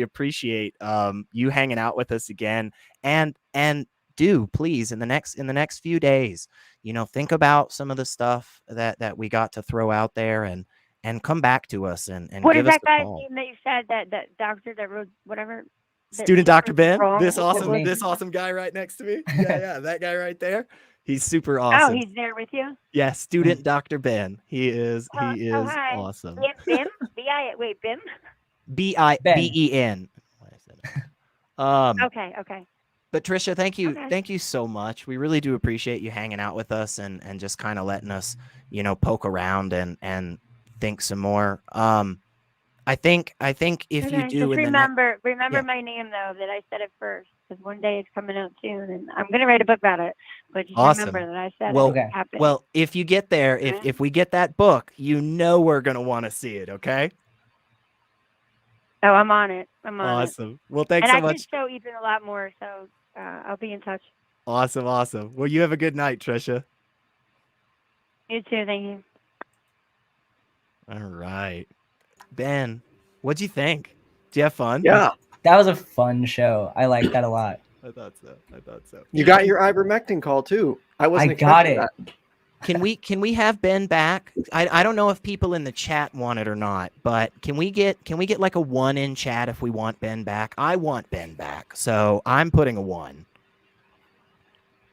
appreciate you hanging out with us again, and do please in the next few days, think about some of the stuff that we got to throw out there, and come back to us and What give is us that guy's call. name that you said, that doctor that wrote whatever? Student Dr. Ben, this This awesome guy right next to me. Yeah, that guy right there. He's super Oh, awesome. he's there with you? Yeah, Student Dr. Ben. He is Hi. awesome. Bim? Wait, Bim? BIBEN. Okay. But Trisha, thank you. Okay. Thank you so much. We really do appreciate you hanging out with us and just kind of letting us, poke around and think some more. I think if you do, just in remember Yeah. my name though, that I said it first, because one day it's coming out soon, and I'm gonna write a book about it. But just Awesome. remember that I said Well, it happened. well, if you get there, if we get that book, we're gonna want to see it. Okay. Oh, I'm on it. Awesome. Well, thanks And so I much. can show Ethan a lot more, so I'll be in touch. Awesome. Well, you have a good night, Trisha. You too. Thank you. All right, Ben, what'd you think? Did you have fun? Yeah. That was a fun show. I like that a lot. I thought so. You got your ivermectin call too. I wasn't I got expecting it. that. Can we have Ben back? I don't know if people in the chat want it or not, but can we get like a 1 in chat if we want Ben back? I want Ben back, so I'm putting a 1.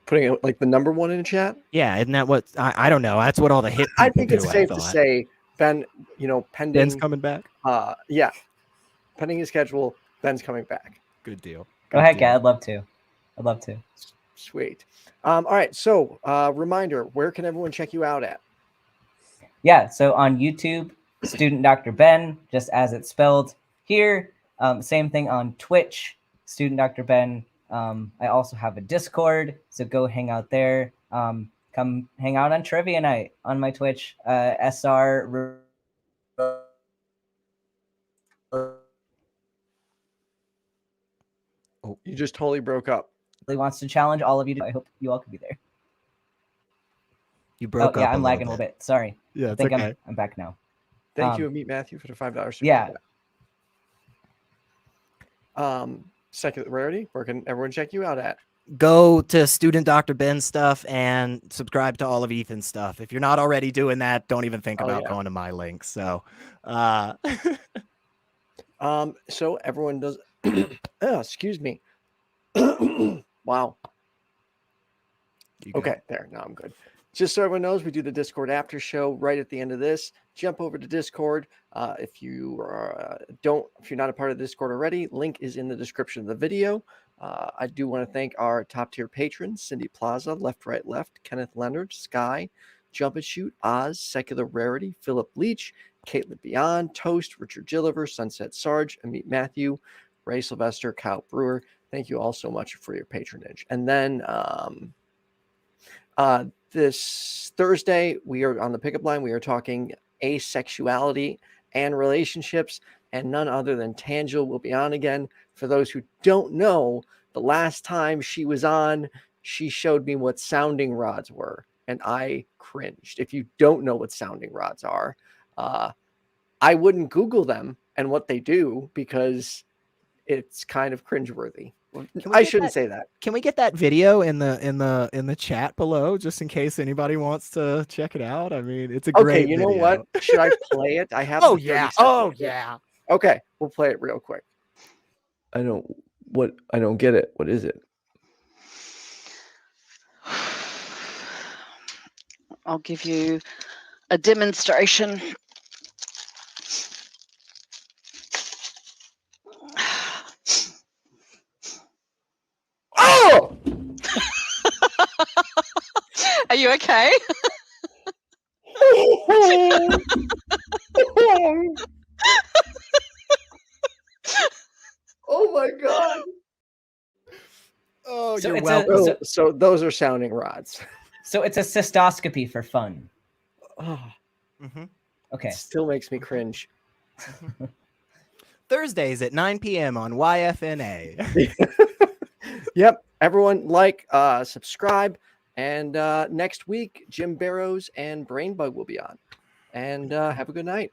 Putting it like the number 1 in chat. Yeah, isn't that what I don't know? That's what all the hip people I think it's do, safe to thought. say Ben. Pending. Ben's coming back. Yeah, pending his schedule, Ben's coming back. Good deal. Go ahead, Kat. I'd love to. Sweet. All right. So, reminder: where can everyone check you out at? Yeah, so on YouTube, Student Dr. Ben, just as it's spelled here. Same thing on Twitch, Student Dr. Ben. I also have a Discord, so go hang out there. Come hang out on Trivia Night on my Twitch. SR. Oh, you just totally broke up. Really wants to challenge all of you. I hope you all can be there. You broke up. Yeah, I'm lagging a little bit. Sorry. Yeah, I think okay. I'm back now. Thank you, Ameet Mathew, for the $5. Yeah. Second Rarity, where can everyone check you out at? Go to Student Dr. Ben's stuff and subscribe to all of Ethan's stuff. If you're not already doing that, don't even think about going to my links. So, so everyone does. Excuse me. Wow. Okay, there. Now I'm good. Just so everyone knows, we do the Discord after show right at the end of this. Jump over to Discord. If you're not a part of the Discord already, link is in the description of the video. I do want to thank our top tier patrons: Cindy Plaza, Left Right Left, Kenneth Leonard, Skye, JumpandShoot, Oz, Secular Rarity, Philip Leitch, Kaitlyn Beyond, Toast, Richard Gilliver, Sunset Sarge, Ameet Mathew, Ray Sylvester, Kyle Brewer. Thank you all so much for your patronage. And then this Thursday, we are on the pickup line. We are talking asexuality and relationships, and none other than Tangel will be on again. For those who don't know, the last time she was on, she showed me what sounding rods were, and I cringed. If you don't know what sounding rods are, I wouldn't Google them and what they do, because it's kind of cringeworthy. I shouldn't say that. Can we get that video in the chat below, just in case anybody wants to check it out? I mean, it's a great Okay, you video. know what? Should I play it? I have. Oh the 30 yeah. seconds. Oh yeah. Okay, we'll play it real quick. I don't get it. What is it? I'll give you a demonstration. Oh! Are you okay? Oh my god. Oh, So you're it's welcome. So those are sounding rods. So it's a cystoscopy for fun. Oh, Okay. still makes me cringe. Thursdays at 9 p.m. on YFNA. Yep. Everyone subscribe. And next week, Jim Barrows and Brainbug will be on. And have a good night.